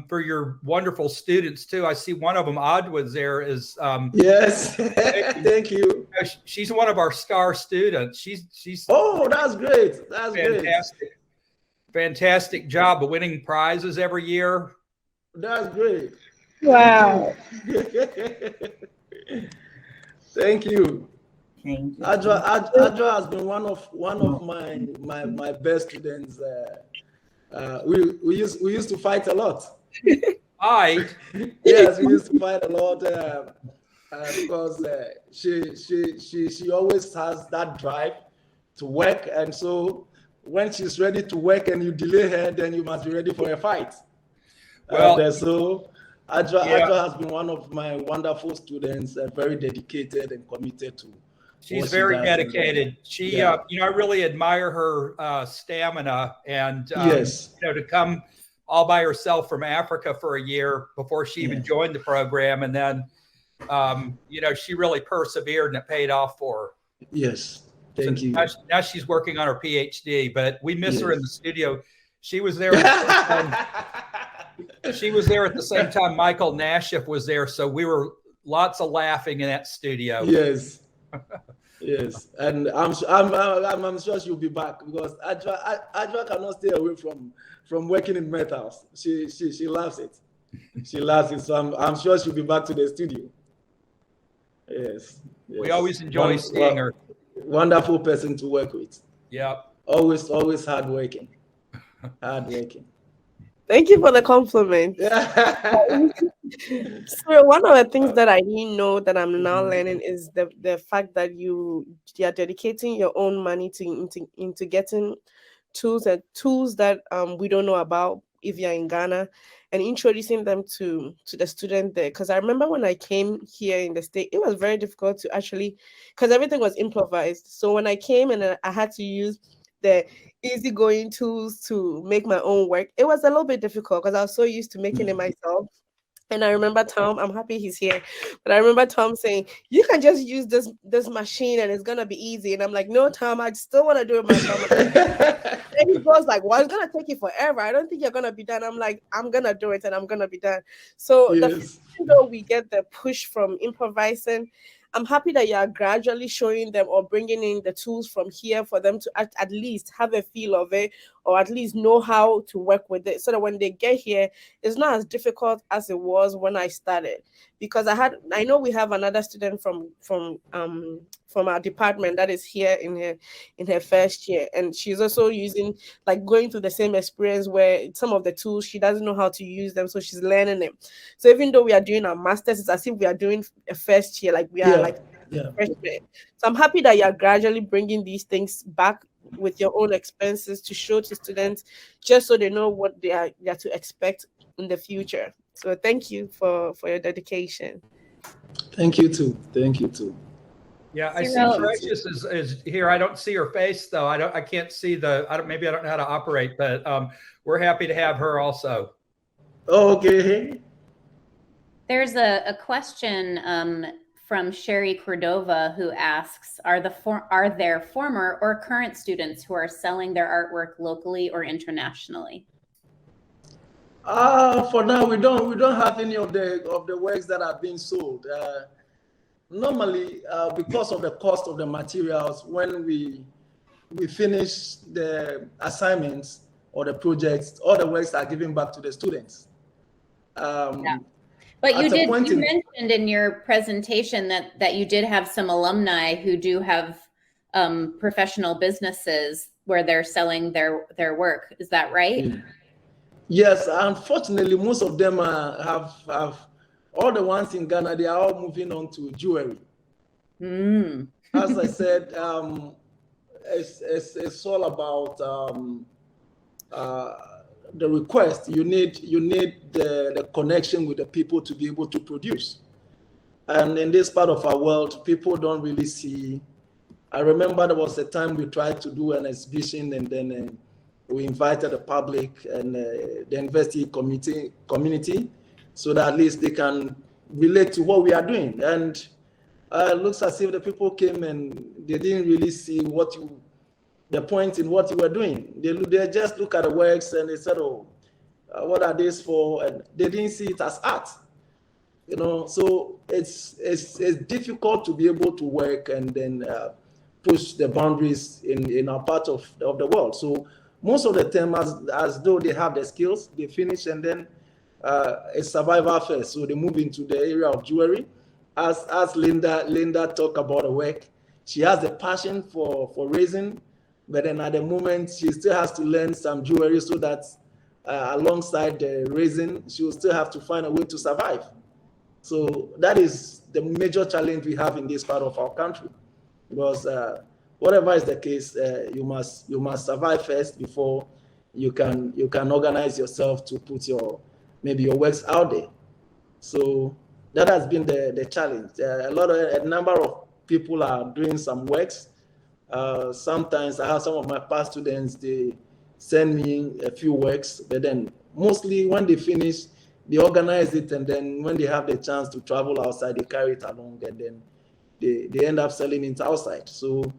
[SPEAKER 9] for your wonderful students too. I see one of them, Odd, was there. Is
[SPEAKER 5] yes, thank you.
[SPEAKER 9] She's one of our star students. She's
[SPEAKER 5] oh, that's great. That's
[SPEAKER 9] fantastic.
[SPEAKER 5] Great.
[SPEAKER 9] Fantastic job of winning prizes every year.
[SPEAKER 5] That's great.
[SPEAKER 10] Wow.
[SPEAKER 5] Thank you.
[SPEAKER 10] Thank you.
[SPEAKER 5] Adra has been one of my best students. We used to fight a lot. Yes, we used to fight a lot because she always has that drive to work, and so when she's ready to work and you delay her, then you must be ready for a fight. Well, so Adra has been one of my wonderful students, very dedicated and committed to.
[SPEAKER 9] She's very dedicated. She, I really admire her stamina, and
[SPEAKER 5] yes,
[SPEAKER 9] to come all by herself from Africa for a year before she even joined the program, and then, she really persevered, and it paid off for her.
[SPEAKER 5] Yes, thank you.
[SPEAKER 9] Now she's working on her PhD, but we miss her in the studio. She was there. She was there at the same time Michael Nashif was there, so we were lots of laughing in that studio.
[SPEAKER 5] Yes. Yes, and I'm sure she'll be back because Adra cannot stay away from working in metals. She loves it. She loves it. So I'm sure she'll be back to the studio. Yes.
[SPEAKER 9] We always enjoy seeing her.
[SPEAKER 5] Wonderful person to work with.
[SPEAKER 9] Yeah.
[SPEAKER 5] Always hardworking. Hardworking.
[SPEAKER 7] Thank you for the compliment. So one of the things that I didn't know that I'm now learning is the fact that you are dedicating your own money into getting tools that we don't know about if you're in Ghana, and introducing them to the student there. Because I remember when I came here in the state, it was very difficult to actually, because everything was improvised. So when I came and I had to use the easygoing tools to make my own work, it was a little bit difficult because I was so used to making it myself. And I remember Tom, I'm happy he's here, but I remember Tom saying, "You can just use this machine and it's gonna be easy." And I'm like, "No, Tom, I still want to do it myself." And he goes like, "Well, it's gonna take you forever. I don't think you're gonna be done." I'm like, "I'm gonna do it and I'm gonna be done." So
[SPEAKER 5] Yes.
[SPEAKER 7] even though we get the push from improvising, I'm happy that you are gradually showing them or bringing in the tools from here for them to at least have a feel of it, or at least know how to work with it, so that when they get here, it's not as difficult as it was when I started. Because I know we have another student from our department that is here in her first year, and she's also using, like, going through the same experience where some of the tools she doesn't know how to use them, so she's learning them. So even though we are doing our masters, it's as if we are doing a first year, like we are like freshmen. So I'm happy that you are gradually bringing these things back with your own expenses to show to students, just so they know what they are to expect in the future. So thank you for your dedication.
[SPEAKER 5] Thank you too. Thank you too.
[SPEAKER 9] Yeah, I see Precious is here. I don't see her face though. I can't see maybe I don't know how to operate, but we're happy to have her also.
[SPEAKER 5] Okay.
[SPEAKER 6] There's a question from Sherry Cordova, who asks, are there former or current students who are selling their artwork locally or internationally?
[SPEAKER 5] For now, we don't have any of the works that are being sold. Normally, because of the cost of the materials, when we finish the assignments or the projects, all the works are given back to the students.
[SPEAKER 6] Yeah. But you mentioned in your presentation that you did have some alumni who do have professional businesses where they're selling their work. Is that right?
[SPEAKER 5] Yes, unfortunately, most of them have all the ones in Ghana. They are all moving on to jewelry. As I said, it's all about the request. You need the connection with the people to be able to produce. And in this part of our world, people don't really see. I remember there was a time we tried to do an exhibition, and then we invited the public and the university community, so that at least they can relate to what we are doing. And it looks as if the people came and they didn't really see the point in what you were doing. They just look at the works and they said, "Oh, what are these for?" And they didn't see it as art. So it's difficult to be able to work and then push the boundaries in our part of the world. So most of the time, as though they have the skills, they finish, and then it's survival first. So they move into the area of jewelry. As Linda talked about the work, she has a passion for raising, but then at the moment she still has to learn some jewelry, so that alongside the raising, she will still have to find a way to survive. So that is the major challenge we have in this part of our country, because whatever is the case, you must survive first before you can organize yourself to put your works out there. So that has been the challenge. A number of people are doing some works. Sometimes I have some of my past students, they send me a few works, but then mostly when they finish, they organize it, and then when they have the chance to travel outside, they carry it along, and then they end up selling it outside. So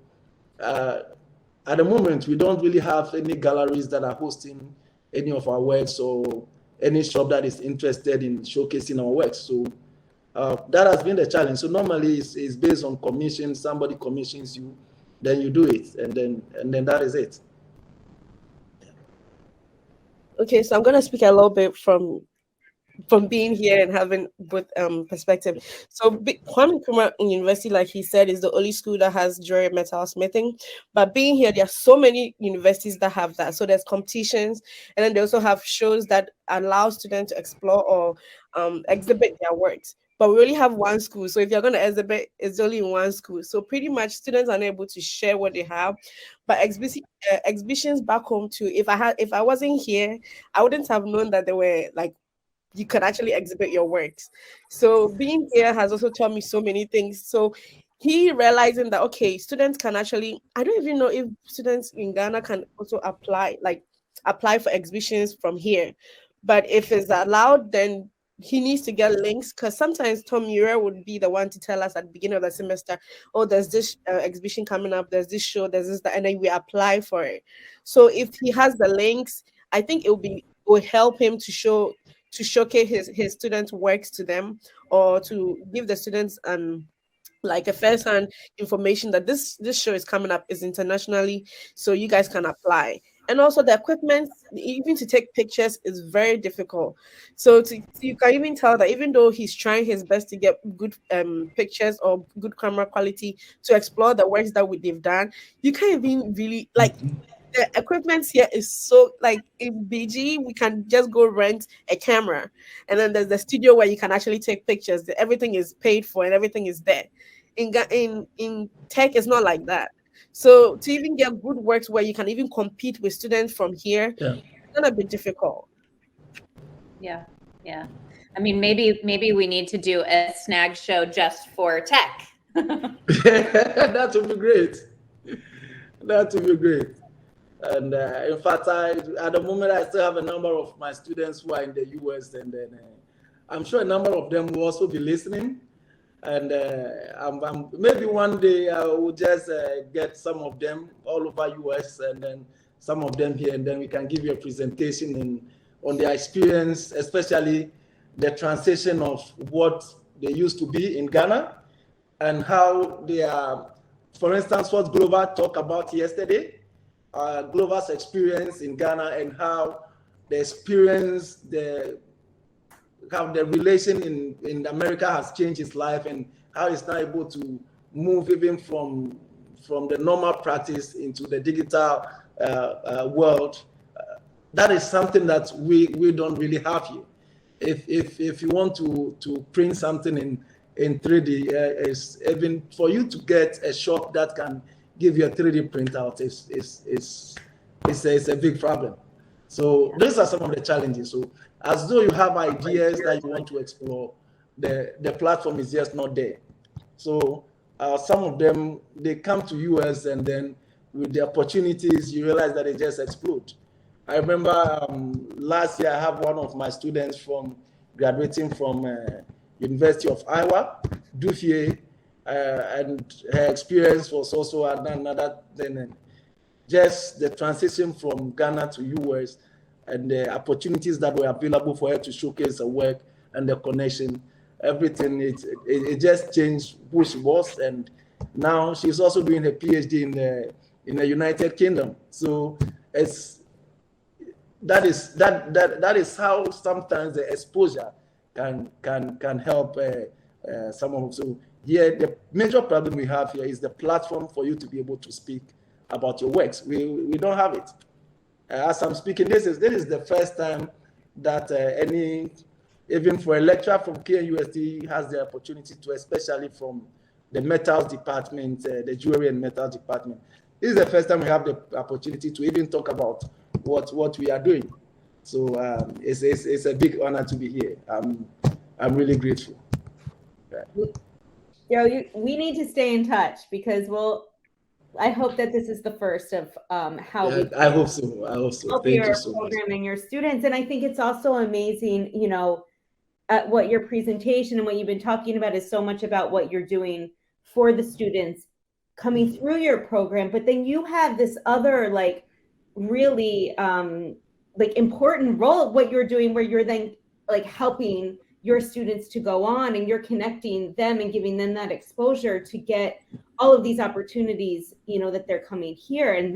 [SPEAKER 5] at the moment, we don't really have any galleries that are hosting any of our works, or any shop that is interested in showcasing our works. So that has been the challenge. So normally it's based on commission. Somebody commissions you, then you do it, and then that is it.
[SPEAKER 7] Okay, so I'm going to speak a little bit from from being here and having both perspective. So Kwame Nkrumah University, like he said, is the only school that has jewelry metal smithing. But being here, there are so many universities that have that. So there's competitions, and then they also have shows that allow students to explore or exhibit their works. But we only have one school. So if you're going to exhibit, it's only in one school. So pretty much students are not able to share what they have. But exhibitions back home too. If I wasn't here, I wouldn't have known that there were like you could actually exhibit your works. So being here has also taught me so many things. So he realizing that okay, students can actually, I don't even know if students in Ghana can also apply for exhibitions from here. But if it's allowed, then he needs to get links because sometimes Tom Muir would be the one to tell us at the beginning of the semester, oh, there's this exhibition coming up, there's this show, there's this, that, and then we apply for it. So if he has the links, I think it will help him to showcase his students' works to them, or to give the students like a first-hand information that this show is coming up, is internationally, so you guys can apply. And also the equipment, even to take pictures, is very difficult. So you can even tell that even though he's trying his best to get good pictures or good camera quality to explore the works that they've done, you can't even really like the equipment here is so like in BG, we can just go rent a camera, and then there's the studio where you can actually take pictures. Everything is paid for and everything is there. In tech, it's not like that. So to even get good works where you can even compete with students from here, it's gonna be difficult.
[SPEAKER 6] Yeah. I mean, maybe we need to do a SNAG show just for tech.
[SPEAKER 5] That would be great. That would be great. And in fact, at the moment, I still have a number of my students who are in the US, and then I'm sure a number of them will also be listening. And maybe one day I will just get some of them all over US, and then some of them here, and then we can give you a presentation on their experience, especially the transition of what they used to be in Ghana and how they are, for instance, what Glover talked about yesterday. Glover's experience in Ghana and how the experience, how the relation in America has changed his life, and how he's now able to move even from the normal practice into the digital world. That is something that we don't really have here. If you want to print something in 3D, is even for you to get a shop that can give you a 3D printout is a big problem. So these are some of the challenges. So as though you have ideas that you want to explore, the platform is just not there. So some of them, they come to US, and then with the opportunities, you realize that they just explode. I remember last year I have one of my students graduating from University of Iowa, Duffier, and her experience was also another thing. Just the transition from Ghana to US and the opportunities that were available for her to showcase her work and the connection, everything, it just changed who she was. And now she's also doing her PhD in the United Kingdom. So that is how sometimes the exposure can help someone. So yeah, the major problem we have here is the platform for you to be able to speak about your works. We don't have it. As I'm speaking, this is the first time that even for a lecturer from KNUST has the opportunity to, especially from the metals department, the jewelry and metals department. This is the first time we have the opportunity to even talk about what we are doing. So it's a big honor to be here. I'm really grateful.
[SPEAKER 11] We need to stay in touch, because I hope that this is the first of how we.
[SPEAKER 5] I hope so. Thank you so much.
[SPEAKER 11] Program and your students, and I think it's also amazing. What your presentation and what you've been talking about is so much about what you're doing for the students coming through your program, but then you have this other really important role of what you're doing, where you're then helping your students to go on, and you're connecting them and giving them that exposure to get all of these opportunities, that they're coming here. And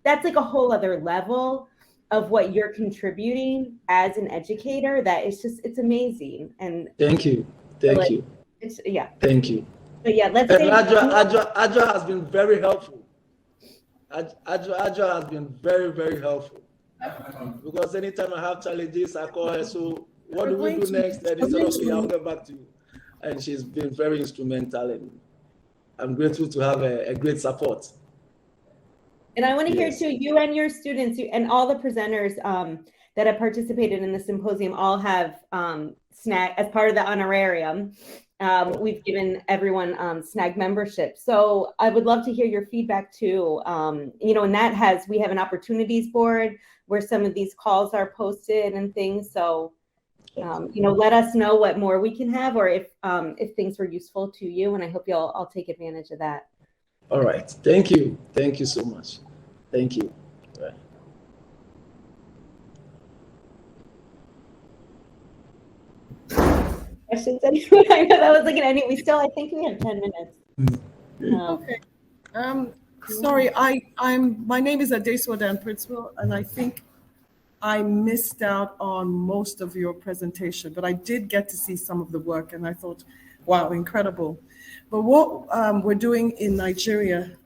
[SPEAKER 11] that's a whole other level. of what you're contributing as an educator, that it's amazing. And
[SPEAKER 5] thank you. Thank you.
[SPEAKER 11] It's
[SPEAKER 5] Thank you.
[SPEAKER 11] But yeah, let's
[SPEAKER 5] And
[SPEAKER 11] say
[SPEAKER 5] Adra has been very helpful. Adra has been very, very helpful. Because anytime I have challenges, I call her. So what do we do next? And he said, okay, I'll get back to you. And she's been very instrumental, and I'm grateful to have a great support.
[SPEAKER 11] And I want to hear too, you and your students and all the presenters that have participated in the symposium all have SNAG as part of the honorarium. We've given everyone SNAG membership. So I would love to hear your feedback too. And we have an opportunities board where some of these calls are posted and things. So, let us know what more we can have, or if things were useful to you. And I hope I'll take advantage of that.
[SPEAKER 5] All right. Thank you. Thank you so much. Thank you. Right.
[SPEAKER 11] Questions? I know that was like I think we have 10 minutes.
[SPEAKER 12] Okay. Sorry, my name is Adesodan Principal, and I think I missed out on most of your presentation, but I did get to see some of the work, and I thought, wow, incredible. But what we're doing in Nigeria,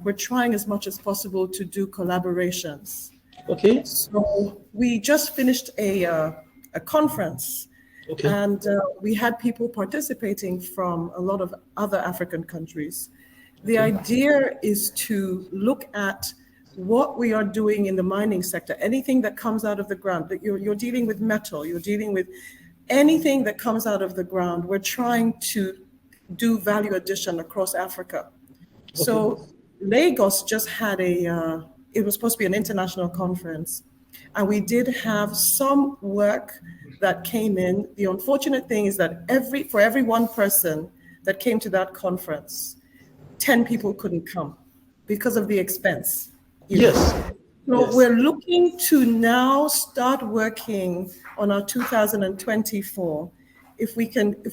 [SPEAKER 12] we're trying as much as possible to do collaborations.
[SPEAKER 5] Okay.
[SPEAKER 12] So we just finished a conference. Okay. And we had people participating from a lot of other African countries. The idea is to look at what we are doing in the mining sector, anything that comes out of the ground. That you're dealing with metal, you're dealing with anything that comes out of the ground. We're trying to do value addition across Africa. Okay. So Lagos just had it was supposed to be an international conference, and we did have some work that came in. The unfortunate thing is that for every one person that came to that conference, 10 people couldn't come because of the expense.
[SPEAKER 5] Yes.
[SPEAKER 12] So yes. We're looking to now start working on our 2024. If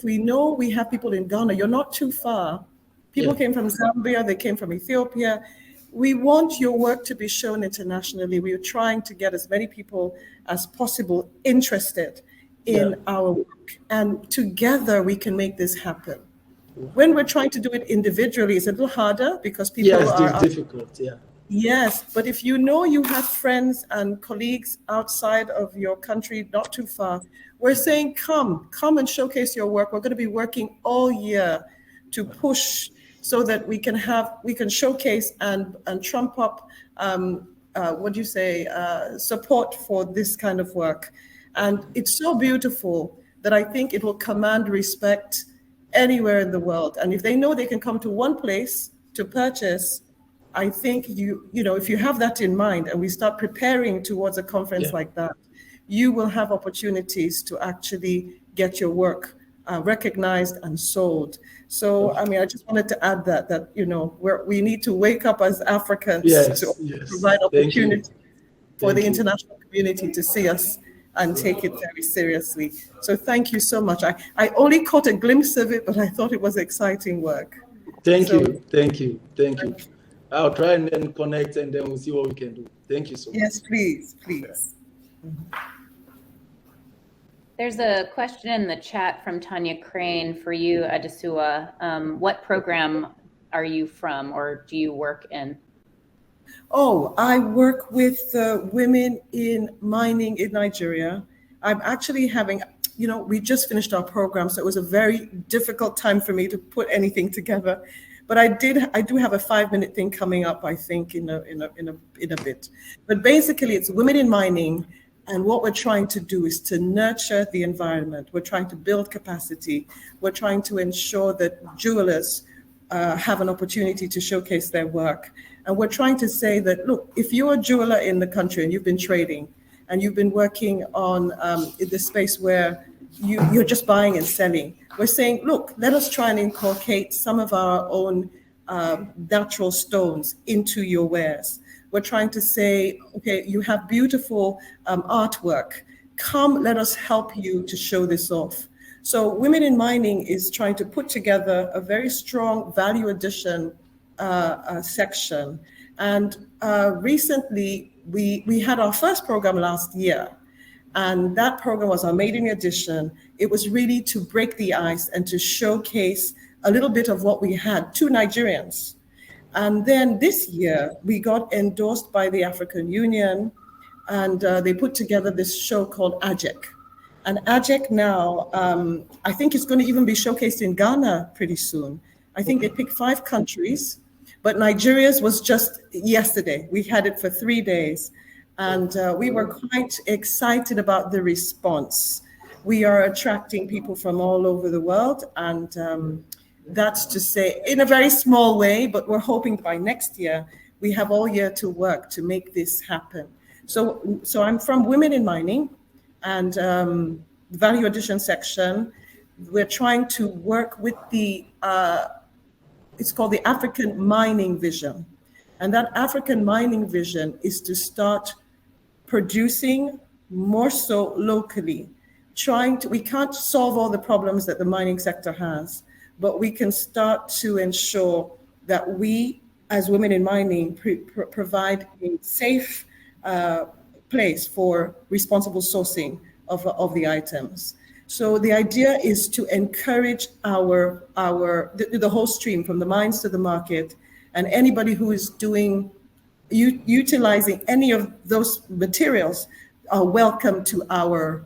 [SPEAKER 12] we know we have people in Ghana, you're not too far. People came from Zambia, they came from Ethiopia. We want your work to be shown internationally. We are trying to get as many people as possible interested in our work, and together we can make this happen. When we're trying to do it individually, it's a little harder because people are
[SPEAKER 5] difficult.
[SPEAKER 12] Yes, but if you have friends and colleagues outside of your country, not too far, we're saying come and showcase your work. We're going to be working all year to push so that we can showcase and trump up support for this kind of work. And it's so beautiful that I think it will command respect anywhere in the world. And if they know they can come to one place to purchase, I think if you have that in mind and we start preparing towards a conference like that, you will have opportunities to actually get your work recognized and sold. So, I mean, I just wanted to add that we need to wake up as Africans to provide opportunity for the international community to see us and take it very seriously. So thank you so much. I only caught a glimpse of it, but I thought it was exciting work.
[SPEAKER 5] Thank you. I'll try and then connect, and then we'll see what we can do. Thank you so much.
[SPEAKER 12] Yes, please.
[SPEAKER 6] There's a question in the chat from Tanya Crane for you, Adesua. What program are you from, or do you work in?
[SPEAKER 12] Oh, I work with women in mining in Nigeria. I'm actually having, we just finished our program, so it was a very difficult time for me to put anything together. But I do have a 5-minute thing coming up, I think, in a bit. But basically, it's women in mining, and what we're trying to do is to nurture the environment. We're trying to build capacity. We're trying to ensure that jewelers have an opportunity to showcase their work. And we're trying to say that, look, if you're a jeweler in the country and you've been trading and you've been working on in the space where you're just buying and selling, we're saying, look, let us try and inculcate some of our own natural stones into your wares. We're trying to say, okay, you have beautiful artwork. Come, let us help you to show this off. So Women in Mining is trying to put together a very strong value addition section. And recently, we had our first program last year, and that program was our maiden edition. It was really to break the ice and to showcase a little bit of what we had to Nigerians. And then this year, we got endorsed by the African Union, and they put together this show called AJEC. And AJEC now, I think it's going to even be showcased in Ghana pretty soon. I think they picked 5 countries, but Nigeria's was just yesterday. We had it for 3 days, and we were quite excited about the response. We are attracting people from all over the world, and that's to say, in a very small way, but we're hoping by next year, we have all year to work to make this happen. So I'm from Women in Mining, and value addition section. We're trying to work with the, it's called the African Mining Vision. And that African Mining Vision is to start producing more so locally, we can't solve all the problems that the mining sector has, but we can start to ensure that we, as women in mining, provide a safe place for responsible sourcing of the items. So the idea is to encourage the whole stream from the mines to the market, and anybody who is utilizing any of those materials are welcome to our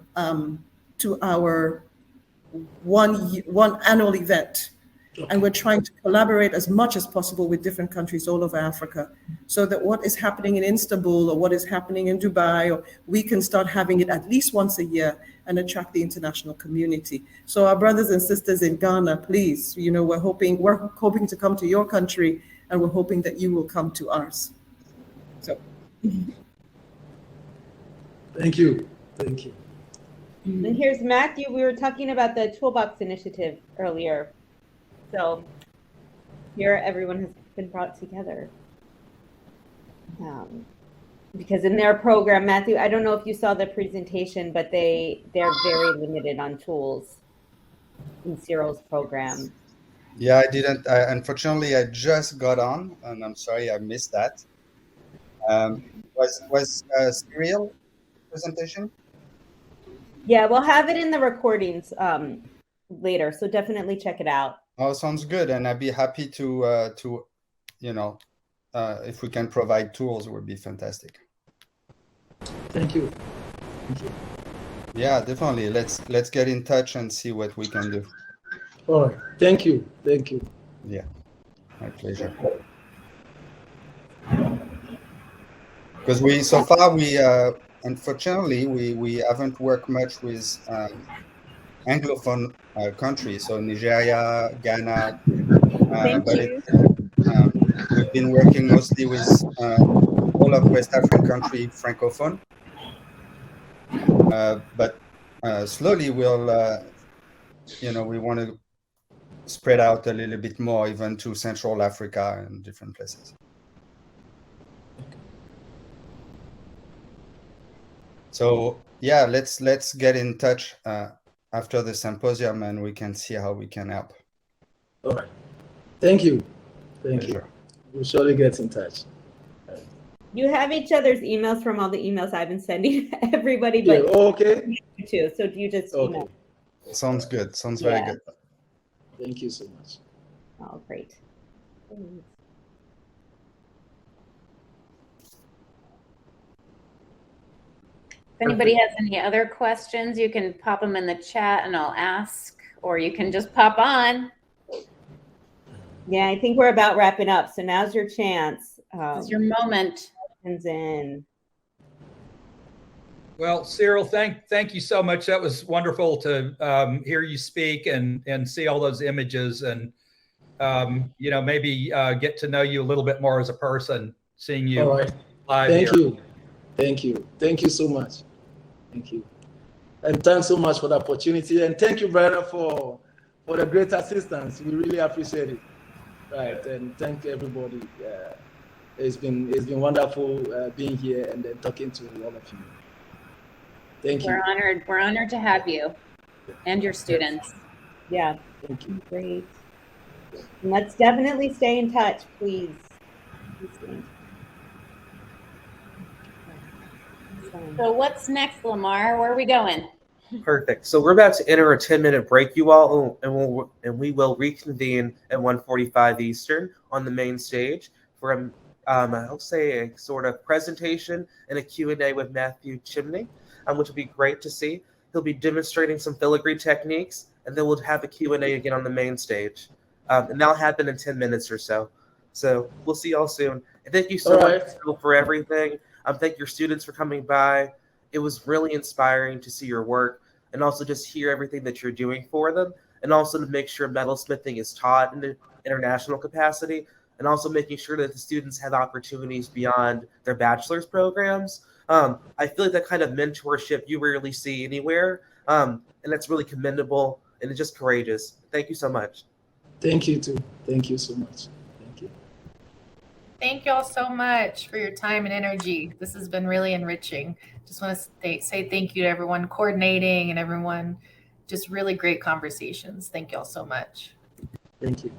[SPEAKER 12] one annual event. Okay. And we're trying to collaborate as much as possible with different countries all over Africa, so that what is happening in Istanbul or what is happening in Dubai, or we can start having it at least once a year and attract the international community. So our brothers and sisters in Ghana, please, we're hoping to come to your country, and we're hoping that you will come to ours. So
[SPEAKER 5] thank you. Thank you.
[SPEAKER 11] And here's Matthew. We were talking about the Toolbox Initiative earlier. So here everyone has been brought together. Because in their program, Matthew, I don't know if you saw the presentation, but they're very limited on tools in Cyril's program.
[SPEAKER 13] Yeah, I didn't. Unfortunately, I just got on, and I'm sorry I missed that. Was Cyril presentation?
[SPEAKER 11] Yeah, we'll have it in the recordings later, so definitely check it out.
[SPEAKER 13] Oh, sounds good, and I'd be happy to if we can provide tools, it would be fantastic.
[SPEAKER 5] Thank you. Thank you.
[SPEAKER 13] Yeah, definitely. Let's get in touch and see what we can do.
[SPEAKER 5] All right. Thank you. Thank you.
[SPEAKER 13] Yeah, my pleasure. Because so far unfortunately we haven't worked much with Anglophone countries, so Nigeria, Ghana, we've been working mostly with all of West African countries, Francophone. But slowly we'll, we want to spread out a little bit more, even to Central Africa and different places. So yeah, let's get in touch after the symposium, and we can see how we can help.
[SPEAKER 5] All right. Thank you. Thank you. We'll surely get in touch.
[SPEAKER 11] You have each other's emails from all the emails I've been sending everybody, but
[SPEAKER 5] okay.
[SPEAKER 11] You too. So do you just email?
[SPEAKER 13] Sounds good. Sounds very good.
[SPEAKER 5] Thank you so much.
[SPEAKER 11] Oh, great.
[SPEAKER 6] If anybody has any other questions, you can pop them in the chat and I'll ask, or you can just pop on.
[SPEAKER 11] Yeah, I think we're about wrapping up. So now's your chance.
[SPEAKER 6] It's your moment.
[SPEAKER 11] In.
[SPEAKER 9] Well, Cyril, thank you so much. That was wonderful to hear you speak and see all those images, and maybe get to know you a little bit more as a person, seeing you live.
[SPEAKER 5] Thank you. Thank you. Thank you so much. Thank you. And thanks so much for the opportunity. And thank you, brother, for the great assistance. We really appreciate it. Right. And thank everybody. It's been wonderful being here and then talking to all of you. Thank you.
[SPEAKER 6] We're honored to have you and your students.
[SPEAKER 11] Yeah.
[SPEAKER 5] Thank you.
[SPEAKER 11] Great. And let's definitely stay in touch, please.
[SPEAKER 6] So what's next, Lamar? Where are we going?
[SPEAKER 1] Perfect. So we're about to enter a 10-minute break, you all, and we will reconvene at 1:45 Eastern on the main stage for I'll say a sort of presentation and a Q&A with Matthew Chimney, which will be great to see. He'll be demonstrating some filigree techniques, and then we'll have a Q&A again on the main stage. And that'll happen in 10 minutes or so. So we'll see y'all soon. And thank you so much for everything. Thank your students for coming by. It was really inspiring to see your work and also just hear everything that you're doing for them, and also to make sure metalsmithing is taught in the international capacity, and also making sure that the students have opportunities beyond their bachelor's programs. I feel like that kind of mentorship you rarely see anywhere, and that's really commendable, and it's just courageous. Thank you so much.
[SPEAKER 5] Thank you too. Thank you so much. Thank you.
[SPEAKER 14] Thank you all so much for your time and energy. This has been really enriching. Just want to say thank you to everyone coordinating and everyone. Just really great conversations. Thank you all so much.
[SPEAKER 5] Thank you.